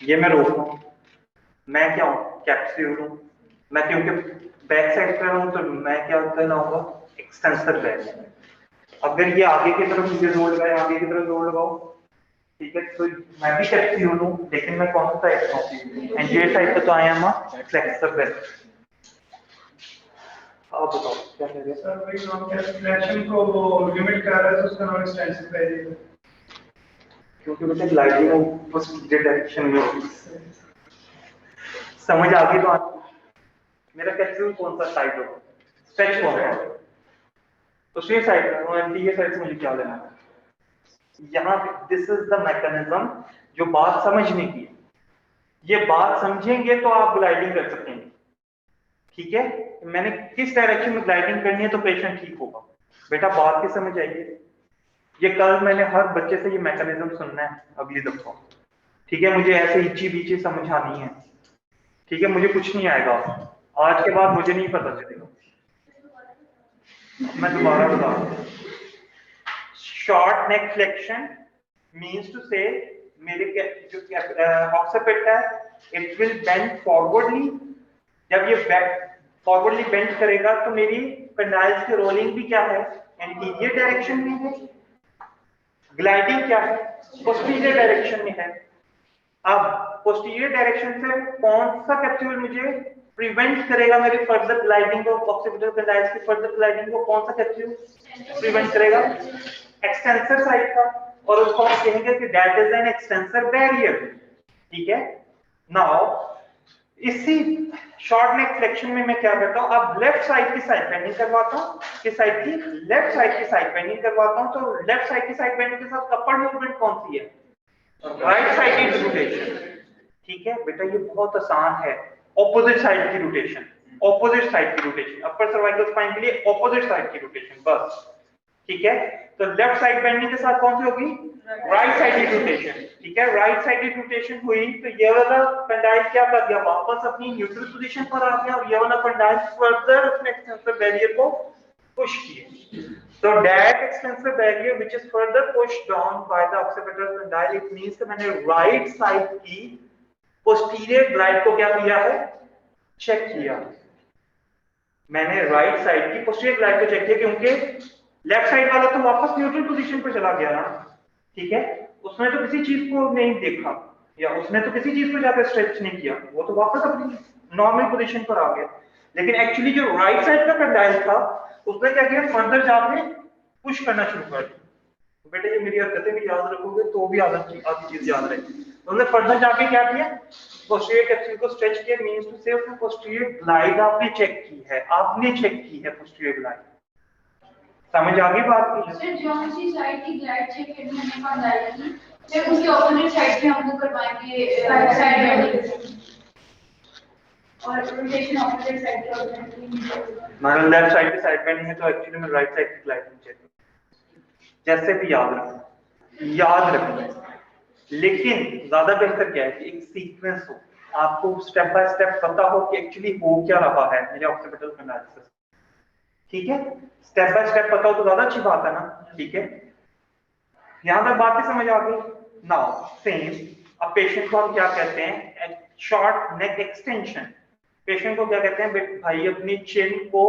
ये मैं रोक रहा हूं, मैं क्या हूं? कैप्सूल हूं मैं, क्योंकि बैक साइड पर हूं तो मैं क्या करना होगा? Extensor barrier. अगर ये आगे की तरफ मुझे जोड़ लगाए, आगे की तरफ जोड़ लगाओ, ठीक है, तो मैं भी कैप्सूल हूं, लेकिन मैं कौन सा साइड पर हूं? एंटीरियर साइड पे तो आई एम फ्लेक्सर बैरियर। आप बताओ क्या कह रहे हैं? सर वही नाम क्या फ्लैशन को वो लिमिट कर रहा है तो उसका नाम एक्सटेंसिव बैरियर, क्योंकि मुझे ग्लाइडिंग उस डायरेक्शन में होगी। समझ आ गई बात? मेरा कैप्सूल कौन सा साइड होगा? स्ट्रेच कौन सा? तो ये साइड है, एंटीरियर साइड से मुझे क्या लेना है? यहाँ दिस इज द मैकेनिज्म जो बात समझने की है। ये बात समझेंगे तो आप ग्लाइडिंग कर सकेंगे, ठीक है। मैंने किस डायरेक्शन में ग्लाइडिंग करनी है तो पेशेंट ठीक होगा। बेटा बात की समझ आइए। ये कल मैंने हर बच्चे से ये मैकेनिज्म सुनना है अगली दफा, ठीक है। मुझे ऐसे इची बीची समझानी है, ठीक है। मुझे कुछ नहीं आएगा आज के बाद, मुझे नहीं पता चलेगा। मैं दोबारा बता रहा हूं। Short neck flexion means to say मेरे जो ऑक्सीपिट है इट विल बेंड फॉरवर्डली। जब ये फॉरवर्डली बेंड करेगा तो मेरी कंडाइल्स की रोलिंग भी क्या है? एंटीरियर डायरेक्शन में है। ग्लाइडिंग क्या है? पोस्टीरियर डायरेक्शन में है। अब पोस्टीरियर डायरेक्शन से कौन सा कैप्सूल मुझे प्रिवेंट करेगा मेरी फर्दर ग्लाइडिंग को, ऑक्सीपिटल कंडाइल्स की फर्दर ग्लाइडिंग को? कौन सा कैप्सूल प्रिवेंट करेगा? एक्सटेंसर साइड का, और उसको हम कहेंगे कि that is N extensor barrier, ठीक है। नाउ इसी शॉर्ट नेक फ्लेक्शन में मैं क्या करता हूं? अब लेफ्ट साइड की साइड बेंडिंग करवाता हूं, किस साइड की? लेफ्ट साइड की साइड बेंडिंग करवाता हूं। तो लेफ्ट साइड की साइड बेंडिंग के साथ कपल्ड मूवमेंट कौन सी है? राइट साइड की रोटेशन, ठीक है बेटा। ये बहुत आसान है। ऑपोजिट साइड की रोटेशन, ऑपोजिट साइड की रोटेशन, अपर सर्वाइकल स्पाइन के लिए ऑपोजिट साइड की रोटेशन, बस, ठीक है। तो लेफ्ट साइड बेंडिंग के साथ कौन सी होगी? राइट साइड की रोटेशन, ठीक है। राइट साइड की रोटेशन हुई तो ये वाला कंडाइल क्या कर दिया? वापस अपनी न्यूट्रल पोजीशन पर आ गया और ये वाला कंडाइल फर्दर अपने एक्सटेंसर बैरियर को पुश किया। So that extensor barrier which is further pushed down by the occipital condyle, it means कि मैंने right side की posterior glide को क्या किया है? चेक किया। मैंने right side की posterior glide को चेक किया, क्योंकि लेफ्ट साइड वाला तो वापस न्यूट्रल पोजीशन पर चला गया ना, ठीक है। उसने तो किसी चीज को नहीं देखा या उसने तो किसी चीज को जाकर स्ट्रेच नहीं किया, वो तो वापस अपनी नॉर्मल पोजीशन पर आ गया। लेकिन एक्चुअली जो राइट साइड का कंडाइल था उसने क्या किया? फर्दर जाके पुश करना शुरू कर दिया। बेटे ये मेरी हरकतें भी याद रखोगे तो भी आधी चीज याद रहेगी। उन्होंने फर्दर जाके क्या किया? पोस्टीरियर कैप्सूल को स्ट्रेच किया, मींस टू से उसने पोस्टीरियर ग्लाइड आपने चेक की है, आपने चेक की है पोस्टीरियर ग्लाइड। समझ आ गई बात की? सर जो सी साइड की ग्लाइड चेक करनी है कंडाइल की, फिर उसके ऑपोजिट साइड पे हम वो करवाएंगे राइट साइड बेंडिंग और रोटेशन ऑपोजिट साइड की होगी। मतलब लेफ्ट साइड की साइड बेंडिंग है तो एक्चुअली में राइट साइड की ग्लाइडिंग चेक, जैसे भी याद रखना। याद रखना है, लेकिन ज्यादा बेहतर क्या है कि एक सीक्वेंस हो, आपको स्टेप बाय स्टेप पता हो कि एक्चुअली हो क्या रहा है मेरे ऑक्सीपिटल एनालिसिस। ठीक है, स्टेप बाय स्टेप पता हो तो ज्यादा अच्छी बात है ना। ठीक है, यहां तक बातें समझ आ गई। नाउ सेम, अब पेशेंट को हम क्या कहते हैं, शॉर्ट नेक एक्सटेंशन। पेशेंट को क्या कहते हैं, भाई अपनी चिन को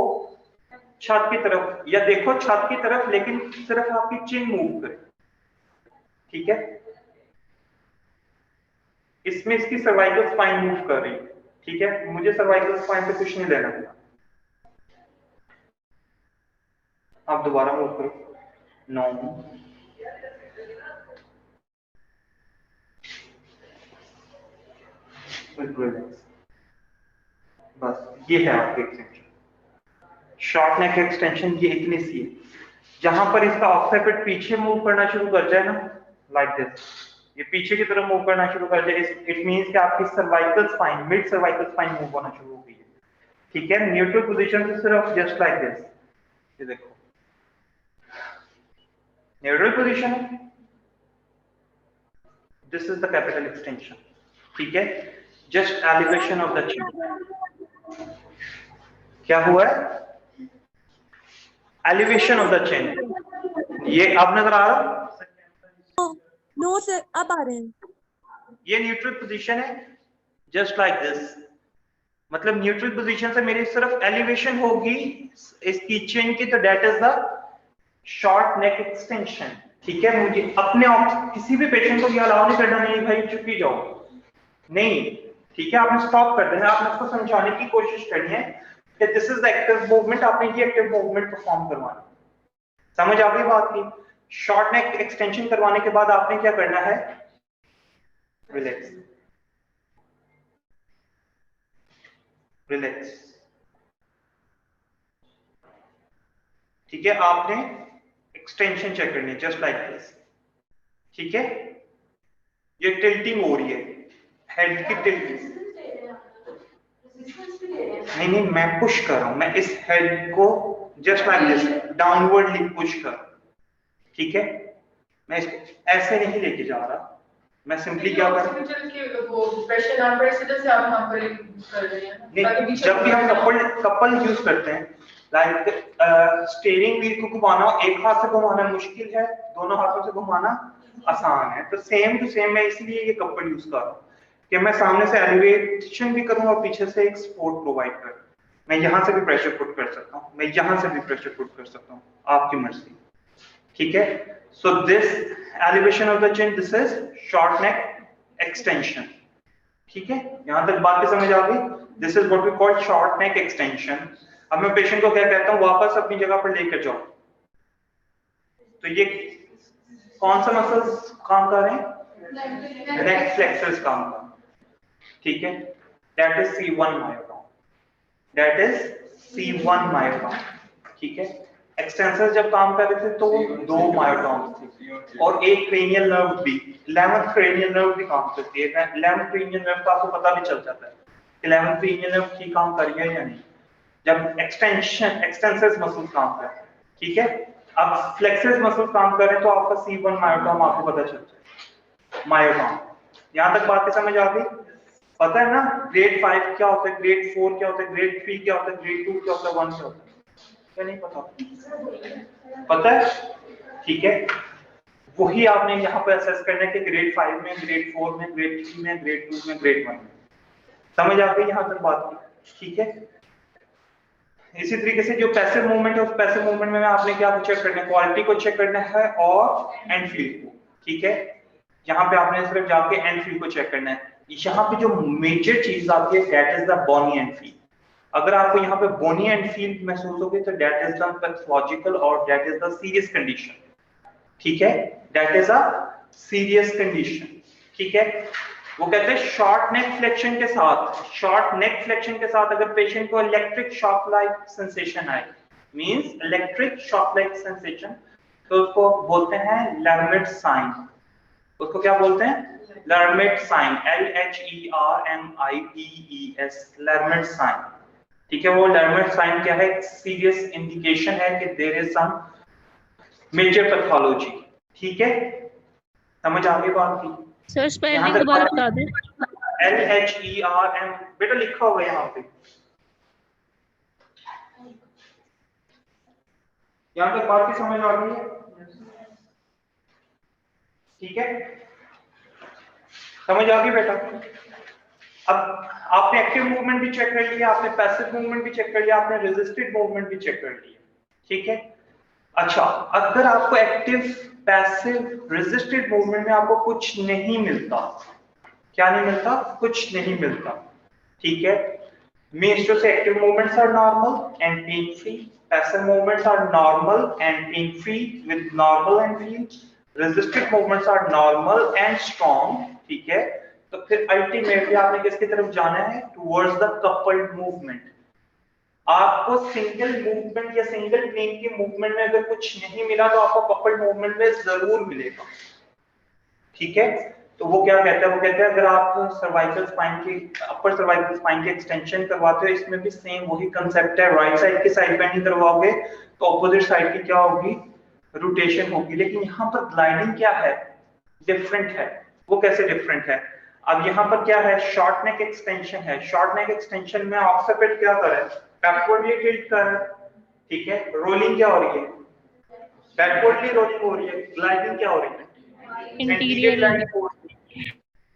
छत की तरफ, या देखो छत की तरफ, लेकिन सिर्फ आपकी चिन मूव करे। ठीक है, इसमें इसकी सर्वाइकल स्पाइन मूव कर रही है। ठीक है, मुझे सर्वाइकल स्पाइन पे कुछ नहीं लेना है। आप दोबारा मूव करो। नो, बस ये है आपकी एक्सटेंशन, शॉर्ट नेक एक्सटेंशन। ये इतनी सी है, जहां पर इसका ऑक्सीपिट पीछे मूव करना शुरू कर जाए ना, लाइक दिस, ये पीछे की तरफ मूव करना शुरू कर जाए, इट मींस कि आपकी cervical spine, mid cervical spine move होना शुरू हो गई है। ठीक है, न्यूट्रल पोजीशन से सिर्फ जस्ट लाइक दिस, ये देखो न्यूट्रल पोजीशन है, this is the capital extension. ठीक है, जस्ट एलिवेशन ऑफ द चिन। क्या हुआ है, एलिवेशन ऑफ द चिन। ये अब नजर आ रहा, नो सर अब आ रहे हैं। ये न्यूट्रल पोजीशन है, जस्ट लाइक दिस। मतलब न्यूट्रल पोजीशन से मेरी सिर्फ एलिवेशन होगी इसकी चिन की, तो that is the short neck extension. ठीक है, मुझे अपने किसी भी पेशेंट को ये अलाउ नहीं करना, नहीं भाई चुप ही जाओ, नहीं। ठीक है, आपने स्टॉप कर देना, आपने उसको समझाने की कोशिश करनी है कि this is the active movement, आपने ये एक्टिव मूवमेंट परफॉर्म करवाना। समझ आ गई बात की। शॉर्ट नेक एक्सटेंशन करवाने के बाद आपने क्या करना है, रिलैक्स, रिलैक्स। ठीक है, आपने एक्सटेंशन चेक करनी है, जस्ट लाइक दिस। ठीक है, ये टिल्टिंग हो रही है, हेड की टिल्टिंग, नहीं नहीं, मैं पुश कर रहा हूं, मैं इस हेड को जस्ट लाइक दिस डाउनवर्डली पुश कर रहा हूं। ठीक है, मैं इसको ऐसे नहीं लेके जा रहा, मैं सिंपली क्या कर रहा हूं, वो प्रेशर नाम पर सीधे से आप नाम पर कर रहे हैं। नहीं, जब भी हम कपल यूज करते हैं, लाइक स्टीयरिंग व्हील को घुमाना एक हाथ से घुमाना मुश्किल है, दोनों हाथों से घुमाना आसान है, तो सेम टू सेम मैं इसलिए ये कपल यूज कर रहा हूँ कि मैं सामने से एलिवेशन भी करूँ और पीछे से एक सपोर्ट प्रोवाइड करूँ। मैं यहाँ से भी प्रेशर पुट कर सकता हूँ, मैं यहाँ से भी प्रेशर पुट कर सकता हूँ, आपकी मर्जी। ठीक है, so this elevation of the chin, this is short neck extension. ठीक है, यहां तक बात समझ आ गई। This is what we call short neck extension. अब मैं पेशेंट को क्या कहता हूं, वापस अपनी जगह पर लेकर जाओ। तो ये कौन सा मसल्स काम कर रहे हैं, नेक फ्लेक्सर्स काम कर रहे हैं। ठीक है, that is C1 myotome, that is C1 myotome. ठीक है, एक्सटेंसर्स जब काम कर रहे थे तो 2 मायोटॉम्स थे और एक क्रेनियल नर्व भी, 11th क्रेनियल नर्व भी काम करती है। 11th क्रेनियल नर्व का आपको पता भी चल जाता है कि 11th क्रेनियल नर्व ठीक काम कर रही है या नहीं, जब एक्सटेंसर्स मसल्स काम कर रहे हैं। ठीक है, अब फ्लेक्सर्स मसल्स काम कर रहे हैं तो आपका C1 मायोटॉम आपको पता चल जाए, मायोटॉम। यहां तक बातें समझ आ गई। पता है ना ग्रेड 5 क्या होता है, ग्रेड 4 क्या होता है, ग्रेड 3 क्या होता है, ग्रेड 2 क्या होता है, 1 क्या होता है, क्या नहीं पता, पता है। ठीक है, वही आपने यहाँ पे असेस करना है कि ग्रेड 5 में, ग्रेड 4 में, ग्रेड 3 में, ग्रेड 2 में, ग्रेड 1 में। समझ आ गई यहाँ तक बात की। ठीक है, इसी तरीके से जो पैसिव मूवमेंट है, उस पैसिव मूवमेंट में आपने क्या चेक करना है, क्वालिटी को चेक करना है और एंड फील्ड को। ठीक है, यहाँ पे आपने सिर्फ जाके एंड फील्ड को चेक करना है। यहाँ पे जो मेजर चीज आती है that is the bony end field. अगर आपको यहाँ पे बोनी एंड फील्ड महसूस होगी तो दैट इज द पैथोलॉजिकल और that is the serious condition. ठीक है, that is a serious condition. ठीक है, वो कहते हैं शॉर्ट नेक फ्लेक्शन के साथ, शॉर्ट नेक फ्लेक्शन के साथ अगर पेशेंट को इलेक्ट्रिक शॉक लाइक सेंसेशन आए, means electric shock like sensation, तो उसको बोलते हैं लर्मिट साइन। उसको क्या बोलते हैं, लर्मिट साइन, LHERMITES, लर्मिट साइन। ठीक है, वो लर्मिट साइन क्या है, सीरियस इंडिकेशन है कि there is some major pathology. ठीक है, समझ आ गई बात की? सर स्पेलिंग दोबारा बता दें। LHERM बेटा लिखा होगा यहाँ पे, यहाँ तक बात की समझ आ रही है? ठीक है, समझ आ गई बेटा? अब आपने एक्टिव मूवमेंट भी चेक कर लिया, आपने पैसिव मूवमेंट भी चेक कर लिया, आपने रेजिस्टेड मूवमेंट भी चेक कर लिया, ठीक है? अच्छा, अगर आपको एक्टिव पैसिव रेजिस्टेड मूवमेंट में आपको कुछ नहीं मिलता, क्या नहीं मिलता? कुछ नहीं मिलता, ठीक है? means to say active movements are normal and pain free, passive movements are normal and pain free with normal and feel, resistive movements are normal and strong, ठीक है? तो फिर अल्टीमेटली आपने किसकी तरफ जाना है? Towards the coupled movement. आपको सिंगल मूवमेंट या सिंगल प्लेन की मूवमेंट में अगर कुछ नहीं मिला तो आपको कपल्ड मूवमेंट में जरूर मिलेगा, ठीक है? तो वो क्या कहता है? वो कहता है अगर आप सर्वाइकल स्पाइन की अपर सर्वाइकल स्पाइन की एक्सटेंशन करवाते हो, इसमें भी सेम वही कंसेप्ट है, राइट साइड की साइड बेंडिंग करवाओगे तो ऑपोजिट साइड की क्या होगी? रोटेशन होगी। लेकिन यहाँ पर ग्लाइडिंग क्या है? डिफरेंट है। वो कैसे डिफरेंट है? अब यहाँ पर क्या है? शॉर्ट नेक एक्सटेंशन है। शॉर्ट नेक एक्सटेंशन में ऑक्सीपिट क्या कर रहा है? बैकवर्डली टिल्ट कर रहा है, ठीक है? रोलिंग क्या हो रही है? बैकवर्डली रोलिंग हो रही है। ग्लाइडिंग क्या हो रही है? इंटीरियर ग्लाइडिंग हो रही है।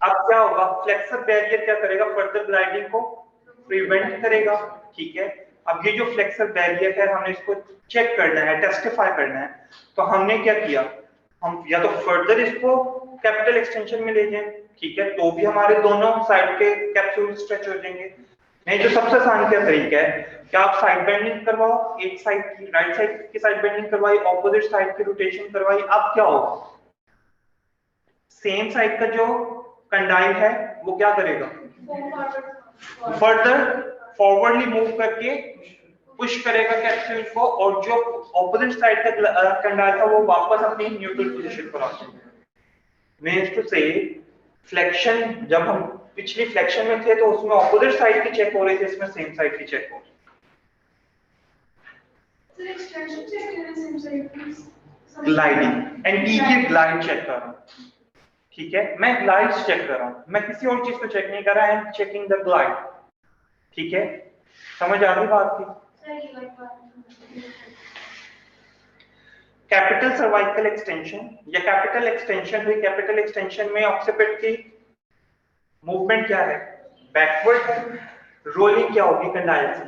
अब क्या होगा? फ्लेक्सर बैरियर क्या करेगा? फर्दर ग्लाइडिंग को प्रिवेंट करेगा, ठीक है? अब ये जो फ्लेक्सर बैरियर है हमें इसको चेक करना है, टेस्टिफाई करना है, तो हमने क्या किया? हम या तो फर्दर इसको कैपिटल एक्सटेंशन में ले जाएं, ठीक है? तो भी हमारे दोनों साइड के कैप्सूल स्ट्रेच हो जाएंगे। नहीं, जो सबसे आसान क्या तरीका है कि आप साइड बेंडिंग करवाओ, एक साइड की राइट साइड की साइड बेंडिंग करवाई, ऑपोजिट साइड की रोटेशन करवाई। अब क्या होगा? सेम साइड का जो कंडाइल है वो क्या करेगा? फर्दर फॉरवर्डली मूव करके पुश करेगा कैप्सूल को, और जो ऑपोजिट साइड का कंडाइल था वो वापस अपनी न्यूट्रल पोजीशन पर आ जाएगा। मींस टू से फ्लेक्शन, जब हम पिछली फ्लेक्शन में थे तो उसमें ऑपोजिट साइड की चेक हो रही थी, इसमें सेम साइड की चेक हो रही है। ग्लाइडिंग, एंटीरियर ग्लाइड चेक कर रहा हूं, ठीक है? मैं ग्लाइड्स चेक कर रहा हूं, मैं किसी और चीज को चेक नहीं कर रहा, I am checking the glide, ठीक है? समझ आ गई बात की? कैपिटल सर्वाइकल एक्सटेंशन या कैपिटल एक्सटेंशन हुई, कैपिटल एक्सटेंशन में ऑक्सीपिट की मूवमेंट क्या है? बैकवर्ड। रोलिंग क्या होगी? कंडाइल से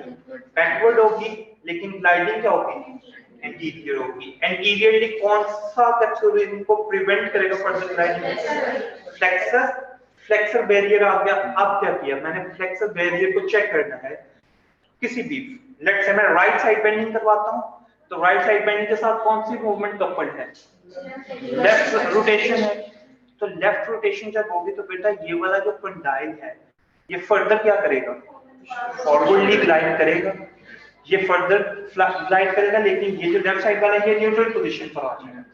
बैकवर्ड होगी, लेकिन ग्लाइडिंग क्या होगी? एंटीरियर होगी। एंटीरियरली कौन सा कैप्सूल इनको प्रिवेंट करेगा further gliding? Flexor. Flexor barrier आ गया। अब क्या किया मैंने? फ्लेक्सर बैरियर को चेक करना है किसी भी, लेट्स से मैं राइट साइड बेंडिंग करवाता हूं, तो राइट साइड बेंडिंग के साथ कौन सी मूवमेंट कपल्ड है? लेफ्ट रोटेशन है। तो लेफ्ट रोटेशन जब होगी तो बेटा ये वाला जो कंडाइल है ये फर्दर क्या करेगा? फॉरवर्डली ग्लाइड करेगा, ये फर्दर ग्लाइड करेगा, लेकिन ये जो लेफ्ट साइड वाला है ये न्यूट्रल पोजीशन पर आ जाएगा।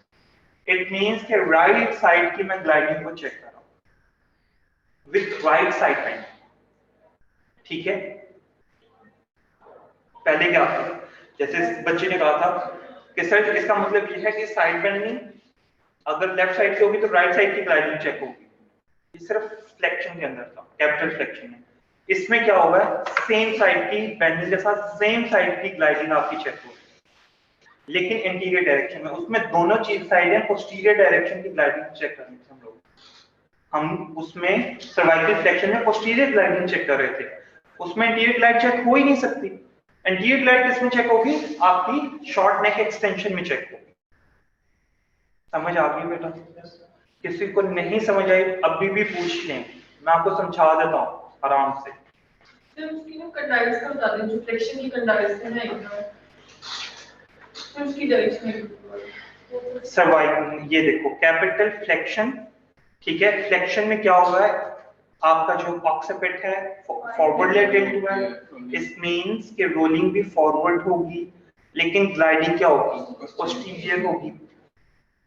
इट मींस कि राइट साइड की मैं ग्लाइडिंग को चेक कर रहा हूं विद राइट साइड बेंडिंग, ठीक है? पहले क्या था? जैसे बच्चे ने कहा था कि सर इसका मतलब ये है कि साइड बेंडिंग अगर लेफ्ट साइड से होगी तो राइट साइड की ग्लाइडिंग चेक होगी। ये सिर्फ फ्लेक्शन के अंदर था, कैपिटल फ्लेक्शन है। इसमें क्या होगा? सेम साइड की बेंडिंग के साथ सेम साइड की ग्लाइडिंग आपकी चेक होगी, लेकिन इंटीरियर डायरेक्शन में। उसमें दोनों चीज साइड है, पोस्टीरियर डायरेक्शन की ग्लाइडिंग चेक करनी थी हम लोग। हम उसमें सर्वाइकल फ्लेक्शन में पोस्टीरियर ग्लाइडिंग चेक कर रहे थे, उसमें इंटीरियर ग्लाइड चेक हो ही नहीं सकती। इंटीरियर ग्लाइड किसमें चेक होगी? आपकी शॉर्ट नेक एक्सटेंशन में चेक होगी। समझ आ गई बेटा? किसी को नहीं समझ आई अभी भी पूछ लें, मैं आपको समझा देता हूँ आराम से। फिर उसकी ना कंडाइल्स का बता दें, जो फ्लेक्शन की कंडाइल्स है ना एकदम, फिर उसकी डायरेक्शन है सर्वाइकल। ये देखो कैपिटल फ्लेक्शन, ठीक है? फ्लेक्शन में क्या होगा है? आपका जो ऑक्सीपिट है फॉरवर्डली टिल्ट हुआ है, इस मींस कि रोलिंग भी फॉरवर्ड होगी, लेकिन ग्लाइडिंग क्या होगी? पोस्टीरियर होगी।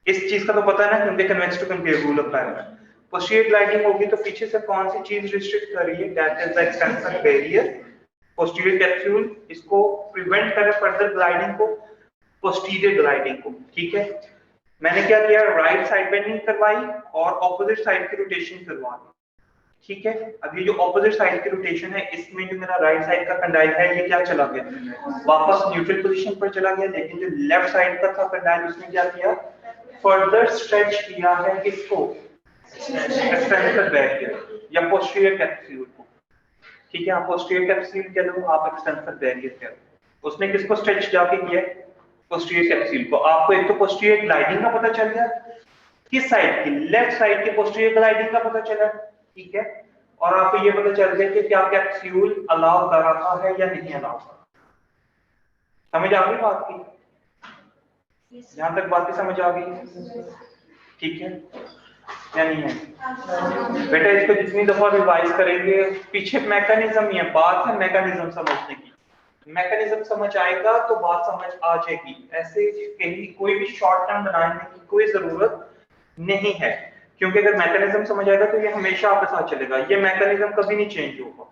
इस चीज का तो पता है ना, क्योंकि convex to conveyor rule apply होगा। पोस्टीरियर ग्लाइडिंग होगी तो पीछे से कौन सी चीज रिस्ट्रिक्ट कर रही है? That is the extension barrier. Posterior capsule इसको प्रिवेंट कर रहा है फर्दर ग्लाइडिंग को, पोस्टीरियर ग्लाइडिंग को, ठीक है? मैंने क्या किया, राइट साइड बेंडिंग करवाई और ऑपोजिट साइड की रोटेशन करवा दी। ठीक है, अब ये जो ऑपोजिट साइड की रोटेशन है, इसमें जो मेरा राइट साइड का कंडाइल है ये क्या चला गया, वापस न्यूट्रल पोजीशन पर चला गया। लेकिन जो लेफ्ट साइड का था कंडाइल, उसने क्या किया, फर्दर स्ट्रेच किया है किसको, एक्सटेंसर बैरियर या पोस्टीरियर कैप्सूल को। ठीक है, आप पोस्टीरियर कैप्सूल कह लो, आप एक्सटेंसर बैरियर कह लो। उसने किसको स्ट्रेच जाके किया, पोस्टीरियर कैप्सूल को। आपको एक तो पोस्टीरियर ग्लाइडिंग का पता चल गया, किस साइड की, लेफ्ट साइड की पोस्टीरियर ग्लाइडिंग का पता चला। ठीक है, और आपको ये पता चल गया कि क्या कैप्सूल अलाउ कर रहा है या नहीं अलाउ कर रहा। समझ आ गई बात की, यहां तक बात की समझ आ गई। ठीक है या नहीं है बेटा, इसको जितनी दफा रिवाइज करेंगे, पीछे मैकेनिज्म ही है, बात है मैकेनिज्म समझने की। मैकेनिज्म समझ आएगा तो बात समझ आ जाएगी। ऐसे कहीं कोई भी शॉर्ट टर्म बनाने की कोई जरूरत नहीं है, क्योंकि अगर मैकेनिज्म समझ आएगा तो ये हमेशा आपके साथ चलेगा। ये मैकेनिज्म कभी नहीं चेंज होगा।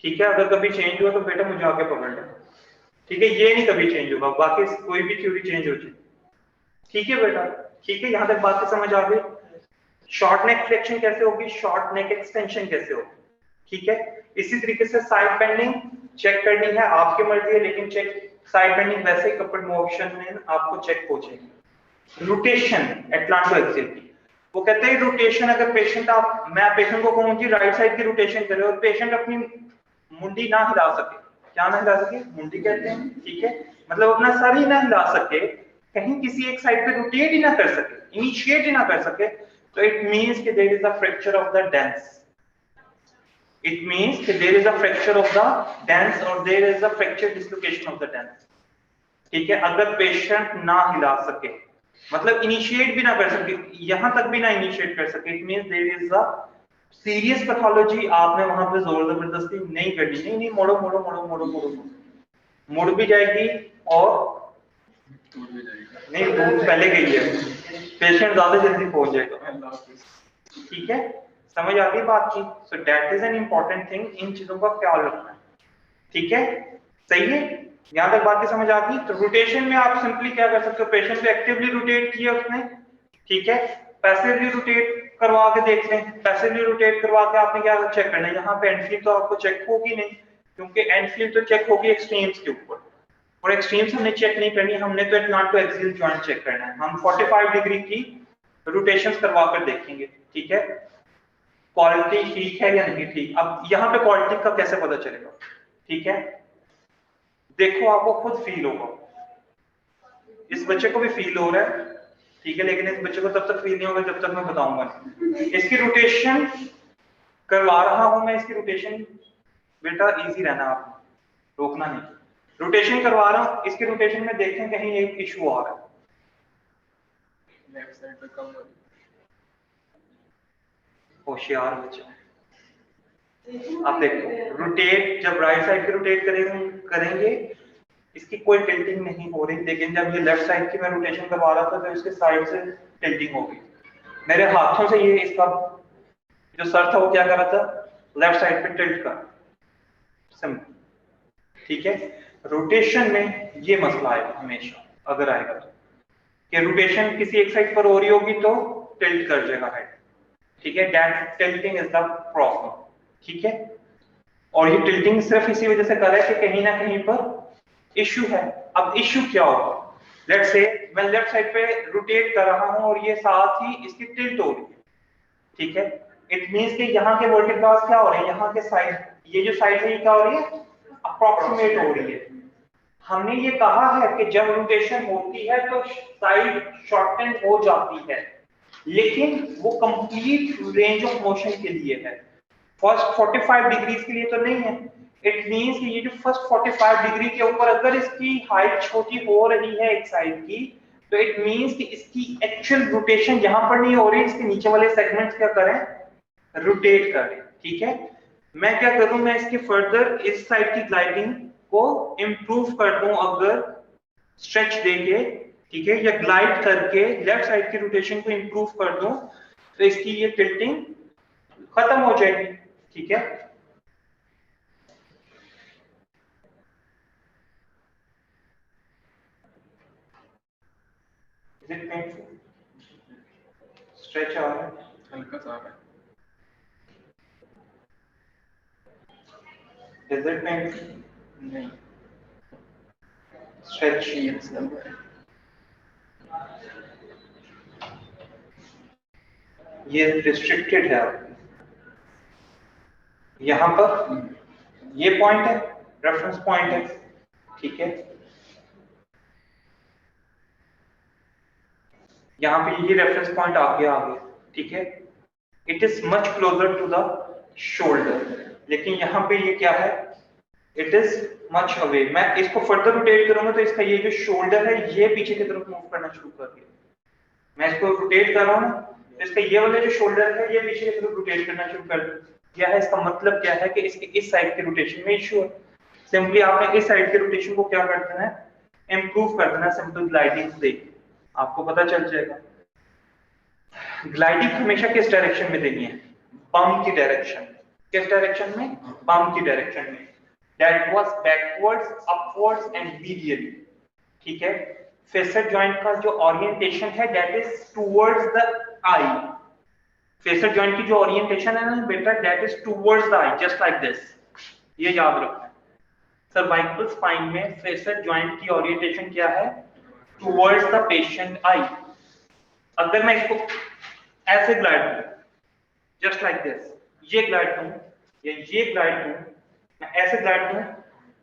ठीक है, अगर कभी चेंज हुआ तो बेटा मुझे आके पकड़ लेना। ठीक है, ये नहीं कभी चेंज होगा, बाकी कोई भी थ्योरी चेंज हो जाए। ठीक है बेटा, ठीक है, यहां तक बात समझ आ गई। शॉर्ट नेक फ्लेक्शन कैसे होगी, शॉर्ट नेक एक्सटेंशन कैसे होगी। ठीक है, इसी तरीके से साइड बेंडिंग चेक करनी है, आपकी मर्जी है, लेकिन चेक साइड बेंडिंग वैसे ही कपल मोशन में आपको चेक हो जाएगी। रोटेशन एटलांटो एक्सियल की, वो कहते हैं रोटेशन, अगर पेशेंट मैं पेशेंट को कहूँ कि राइट साइड की रोटेशन करे और पेशेंट अपनी मुंडी ना हिला सके, क्या ना हिला सके, मुंडी कहते हैं। ठीक है, मतलब अपना सर ही ना हिला सके, कहीं किसी एक साइड पे रोटेट ही ना कर सके, इनिशिएट ही ना कर सके, तो इट मींस कि there is a fracture of the dens. It means कि there is a fracture of the dens और there is a fracture dislocation of the dens. ठीक है, अगर पेशेंट ना हिला सके, मतलब इनिशिएट भी ना कर सके, यहां तक भी ना इनिशिएट कर सके, it means there is a serious pathology. आपने वहां पे जोर जबरदस्ती नहीं करनी, नहीं नहीं मोड़ो मोड़ो मोड़ो मोड़ो मोड़ो, मुड़ भी जाएगी और नहीं दूर पहले गई है, पेशेंट ज्यादा जल्दी पहुंच जाएगा। ठीक है, समझ आ गई बात की। So that is an important thing, इन चीजों का ख्याल रखना है। ठीक है, सही है, यहां तक बात की समझ आ गई। तो रोटेशन में आप सिंपली क्या कर सकते हो, पेशेंट को एक्टिवली रोटेट किया उसने, ठीक है, पैसिवली रोटेट करवा के देख लें। पैसिवली रोटेट करवा के आपने क्या चेक करना है, यहाँ पे एंडफील्ड तो आपको चेक होगी नहीं, क्योंकि एंडफील्ड तो चेक होगी एक्सट्रीम्स के ऊपर, और एक्सट्रीम्स हमने चेक नहीं करनी, हमने तो एटलांटो एक्सियल जॉइंट चेक करना है। हम 45 डिग्री की रोटेशंस करवा कर देखेंगे। ठीक है, क्वालिटी ठीक है या नहीं ठीक। अब यहाँ पे क्वालिटी का कैसे पता चलेगा, ठीक है, देखो आपको खुद फील होगा, इस बच्चे को भी फील हो रहा है, ठीक है, लेकिन इस बच्चे को तब तक फील नहीं होगा जब तक मैं बताऊंगा नहीं। इसकी रोटेशन करवा रहा हूं मैं, इसकी रोटेशन बेटा इजी रहना, आप रोकना नहीं, रोटेशन करवा रहा हूं, इसकी रोटेशन में देखें कहीं एक इशू आ रहा है, लेफ्ट साइड पे कम हो रही होशियार बच्चा। आप देखो, रोटेट जब राइट साइड की रोटेट करेंगे इसकी कोई टिल्टिंग नहीं हो रही, लेकिन जब ये लेफ्ट साइड की मैं रोटेशन करवा रहा था तो इसके साइड से टिल्टिंग हो गई। मेरे हाथों से ये इसका जो सर था वो क्या कर रहा था, लेफ्ट साइड पे टिल्ट कर, सिंपल। ठीक है, रोटेशन में ये मसला आएगा हमेशा, अगर आएगा तो कि रोटेशन किसी एक साइड पर हो रही होगी तो टिल्ट कर जाएगा हेड। ठीक है, that tilting is the problem. ठीक है, और ये टिल्टिंग सिर्फ इसी वजह से कर रहा है कि कहीं ना कहीं पर इश्यू है। अब इश्यू क्या होगा, लेट्स से मैं लेफ्ट साइड पे रोटेट कर रहा हूं और ये साथ ही इसकी टिल्ट हो रही है। ठीक है, इट मींस कि यहाँ के वर्टिब्रास क्या हो रहे हैं, यहाँ के साइड, ये जो साइड है ये क्या हो रही है, अप्रोक्सीमेट हो रही है। हमने ये कहा है कि जब रोटेशन होती है तो साइड शॉर्टन हो जाती है, लेकिन वो कंप्लीट रेंज ऑफ मोशन के लिए है, फर्स्ट 45 डिग्रीज के लिए तो नहीं है। इट मींस कि ये जो फर्स्ट 45 डिग्री के ऊपर अगर इसकी हाइट छोटी हो रही है एक साइड की, तो इट मींस कि इसकी एक्चुअल रोटेशन यहां पर नहीं हो रही, इसके नीचे वाले सेगमेंट्स क्या करें, रोटेट करें। ठीक है, मैं क्या करूं, मैं इसके फर्दर इस साइड की ग्लाइडिंग को इंप्रूव कर दूं, अगर स्ट्रेच देके, ठीक है, या ग्लाइड करके लेफ्ट साइड की रोटेशन को इंप्रूव कर दूं, तो इसकी ये टिल्टिंग खत्म हो जाएगी। ठीक है, Is it painful? Stretch आ रहा है? हल्का सा आ रहा है। Is it painful? नहीं, Stretch. शील्स लग रहा है। ये restricted है आपकी। यहाँ पर ये पॉइंट है, रेफरेंस पॉइंट है, ठीक है। यहाँ पे ये रेफरेंस पॉइंट आ गया, ठीक है। It is much closer to the shoulder, लेकिन यहाँ पे ये क्या है, इट इज मच अवे। मैं इसको फर्दर रोटेट करूंगा तो इसका ये जो शोल्डर है ये पीछे की तरफ मूव करना शुरू कर दिया। मैं इसको रोटेट कर रहा हूँ तो इसका ये वाला जो शोल्डर है ये पीछे की तरफ रोटेट करना शुरू कर दिया है। इसका मतलब क्या है कि इसके इस साइड के रोटेशन में इश्यू है। सिंपली आपने इस साइड के रोटेशन को क्या कर देना है, इंप्रूव कर देना सिंपल ग्लाइडिंग से, आपको पता चल जाएगा। ग्लाइडिंग हमेशा किस डायरेक्शन में देनी है, बम की डायरेक्शन। किस डायरेक्शन में, बम की डायरेक्शन में। That was backwards, upwards and medially, ठीक है। फेसर जॉइंट का जो ओरिएंटेशन है that is towards the I. Phasor joint की जो ओरिएंटेशन है ना बेटा, that is towards the I, just like this. ये याद रखना है। सर्वाइकल स्पाइन में फेसर जॉइंट की ओरिएंटेशन क्या है, टुवर्ड्स द पेशेंट आई। अगर मैं इसको ऐसे ग्लाइड करूं जस्ट लाइक दिस, ये ग्लाइड करूं या ये ग्लाइड करूं, मैं ऐसे ग्लाइड करूं,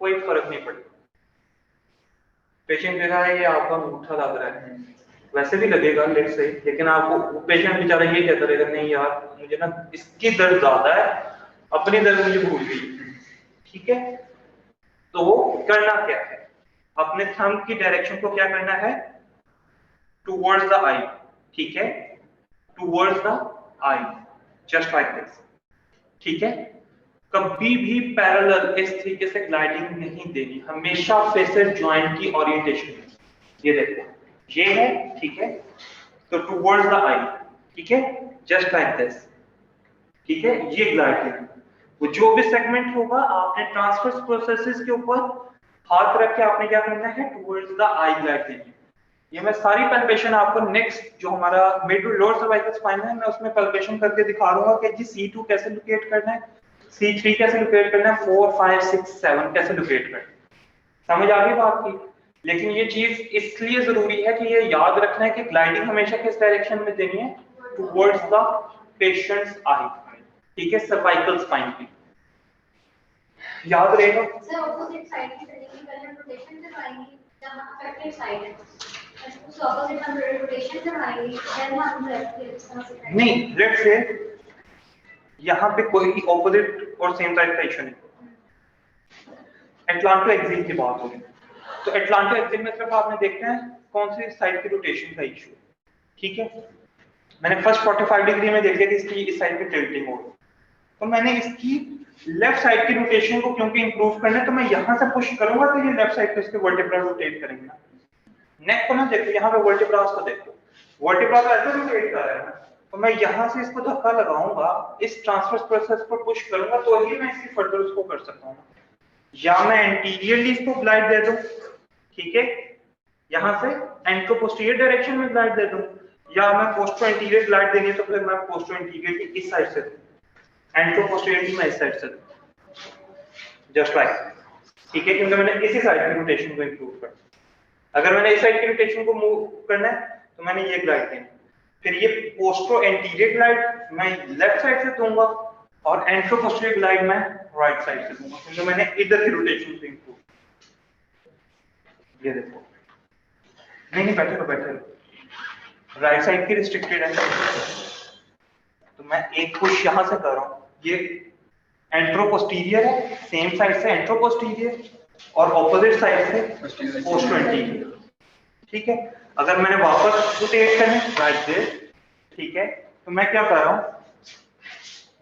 कोई फर्क नहीं पड़ेगा। पेशेंट कह रहा है ये आपका अंगूठा लग रहा है, वैसे भी लगेगा लेट से, लेकिन आपको पेशेंट बेचारा ये कहता रहेगा नहीं यार मुझे ना इसकी दर्द ज्यादा है, अपनी दर्द मुझे भूल गई, ठीक है। तो करना क्या है, अपने थंब की डायरेक्शन को क्या करना है, टुवर्ड्स द आई, ठीक है, towards the I, just like this, ठीक है। कभी भी पैरेलल इस तरीके से ग्लाइडिंग नहीं देनी, हमेशा फेसर जॉइंट की ओरिएंटेशन। ये देखो ये है, ठीक है, तो टुवर्ड्स द आई, ठीक है, जस्ट लाइक दिस, ठीक है। ये ग्लाइड देना, वो जो भी सेगमेंट होगा आपने ट्रांसवर्स प्रोसेसेस के ऊपर हाथ रख के आपने क्या करना है, टुवर्ड्स द आई ग्लाइड देनी। ये मैं सारी पैल्पेशन आपको नेक्स्ट जो हमारा mid to lower cervical spine है मैं उसमें पैल्पेशन करके दिखा दूंगा कि जी C2 कैसे लोकेट करना है, C3 कैसे लोकेट करना है, 4 5 6 7 कैसे लोकेट करना है। समझ आ गई बात की। लेकिन ये चीज इसलिए जरूरी है कि ये याद रखना है कि ग्लाइडिंग हमेशा किस डायरेक्शन में देनी है, टुवर्ड्स द पेशेंट्स आई, ठीक है, सर्वाइकल स्पाइन की। याद रहेगा सर ऑपोजिट साइड की तरीके पहले रोटेशन करवाएंगे जहां अफेक्टेड साइड है, उस ऑपोजिट हम रोटेशन करवाएंगे, देन हम लेफ्ट की नहीं, लेट्स से यहाँ पे कोई ऑपोजिट और सेम साइड का इशू नहीं। एटलांटो एक्सिल की बात होगी तो एटलांटो एक्सिल में सिर्फ आपने देखना है कौन सी साइड की रोटेशन का इशू, ठीक है। मैंने फर्स्ट 45 डिग्री में देख लिया कि इसकी इस साइड पे टिल्टिंग हो, तो मैंने इसकी लेफ्ट साइड की रोटेशन को क्योंकि इंप्रूव करना है तो मैं यहाँ से पुश करूंगा तो ये लेफ्ट साइड पे इसके वर्टिब्रा रोटेट करेंगे। नेक को ना देखो, यहाँ पे वर्टिब्रास को देखो, वर्टिब्रा तो ऐसे रोटेट कर रहा है, तो मैं यहाँ से इसको धक्का लगाऊंगा, इस ट्रांसवर्स प्रोसेस पर पुश करूंगा तो ही मैं इसकी फर्दर उसको कर सकता हूँ। या मैं एंटीरियरली इसको ग्लाइड दे दूं, ठीक है, यहाँ से एंट्रो पोस्टीरियर डायरेक्शन में ग्लाइड दे दूं, या मैं पोस्टो एंटीरियर ग्लाइड देनी है तो फिर मैं पोस्टो एंटीरियर की इस साइड से दूं, एंट्रो पोस्टीरियर की मैं इस साइड से दूं, जस्ट लाइक, ठीक है, क्योंकि मैंने इसी साइड की रोटेशन को इंप्रूव करना। अगर मैंने इस साइड की रोटेशन को मूव करना है तो मैंने ये ग्लाइड देनी, फिर ये पोस्टो एंटीरियर ग्लाइड मैं लेफ्ट साइड से दूंगा और एंट्रो पोस्टीरियर ग्लाइड मैं राइट साइड से दूंगा, क्योंकि मैंने इधर की रोटेशन को इंप्रूव। ये देखो, नहीं बैठे राइट साइड की रिस्ट्रिक्टेड है तो मैं एक पुश यहां से कर रहा हूं, ये एंट्रो पोस्टीरियर है, सेम साइड से एंट्रो पोस्टीरियर और ऑपोजिट साइड से पोस्टो एंटीरियर, ठीक है। अगर मैंने वापस रोटेट करना है राइट से, ठीक है, तो मैं क्या कर रहा हूं,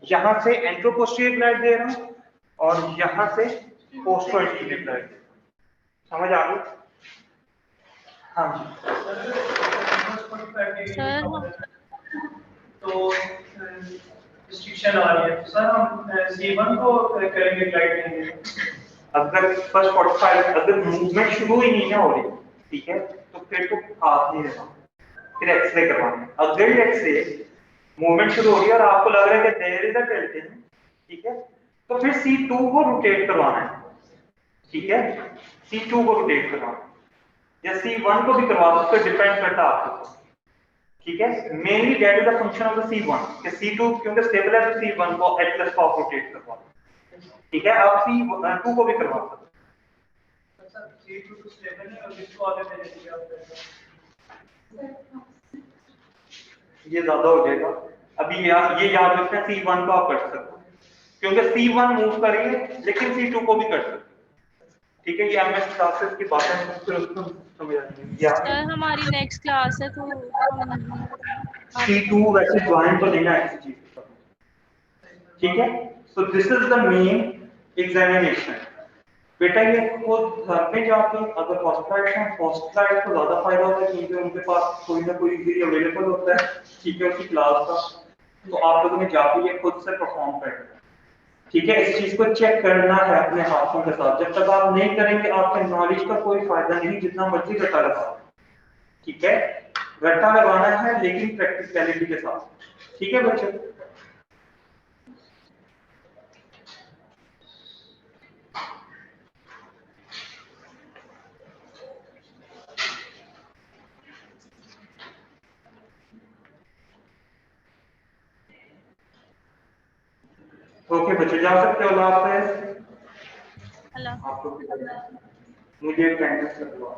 यहां से एंट्रो पोस्टीरियर ग्लाइड दे रहा हूं और यहां से पोस्टो एंटीरियर ग्लाइड। समझ आ गई? हाँ तो रिस्ट्रिक्शन आ रही है सर, हम C1 को करेंगे ग्लाइड करेंगे। अगर फर्स्ट 45 अगर मूवमेंट शुरू ही नहीं ना हो रही, ठीक है, तो फिर तो हाथ नहीं रहना, फिर एक्सरे करवाना है। अगर लेट्स से मूवमेंट शुरू हो गई और आपको लग रहा है कि देयर इज अ टिल्टिंग, ठीक है, तो फिर C2 को रोटेट करवाना है, ठीक है, C2 को रोटेट करवाना है या C1 को भी करवा सकते हो, डिपेंड करता है आपके ऊपर, ठीक है। Mainly that is the function of the C1 कि C2 क्योंकि स्टेबल है तो C1 को H+ को रोटेट करवा, ठीक है। आप C2 को भी करवा सकते हो। सर C2 तो स्टेबल है और इसको आगे भेज दिया आपने, ये ज्यादा हो जाएगा। अभी ये याद रखना, C1 को आप कर सकते हो क्योंकि C1 मूव करेंगे लेकिन C2 को भी कर सकते हो, ठीक है। ये MS क्लासेस की बातें फिर उसको समझ आएंगे। सर हमारी नेक्स्ट क्लास है तो हम C2 वैसे ज्वाइन तो लेना है किसी चीज का, ठीक है। So this is the main examination. बेटा ये खुद घर पे जाके अगर हॉस्पिटलाइज हैं, हॉस्पिटलाइज को ज्यादा फायदा होता है क्योंकि उनके पास कोई ना कोई इजीली अवेलेबल होता है, ठीक है, उसकी क्लास का, तो आप लोगों ने जाके ये खुद से परफॉर्म करना है, ठीक है। इस चीज को चेक करना है अपने हाथों के साथ। जब तक आप नहीं करेंगे आपके नॉलेज का कोई फायदा नहीं, जितना मर्जी रट्टा लगाओ, ठीक है। रट्टा लगाना है लेकिन प्रैक्टिकलिटी के साथ, ठीक है बच्चों। ओके बच्चे जा सकते हो। अल्लाह हाफिज़। अल्लाह आपको मुझे कैंपस करवा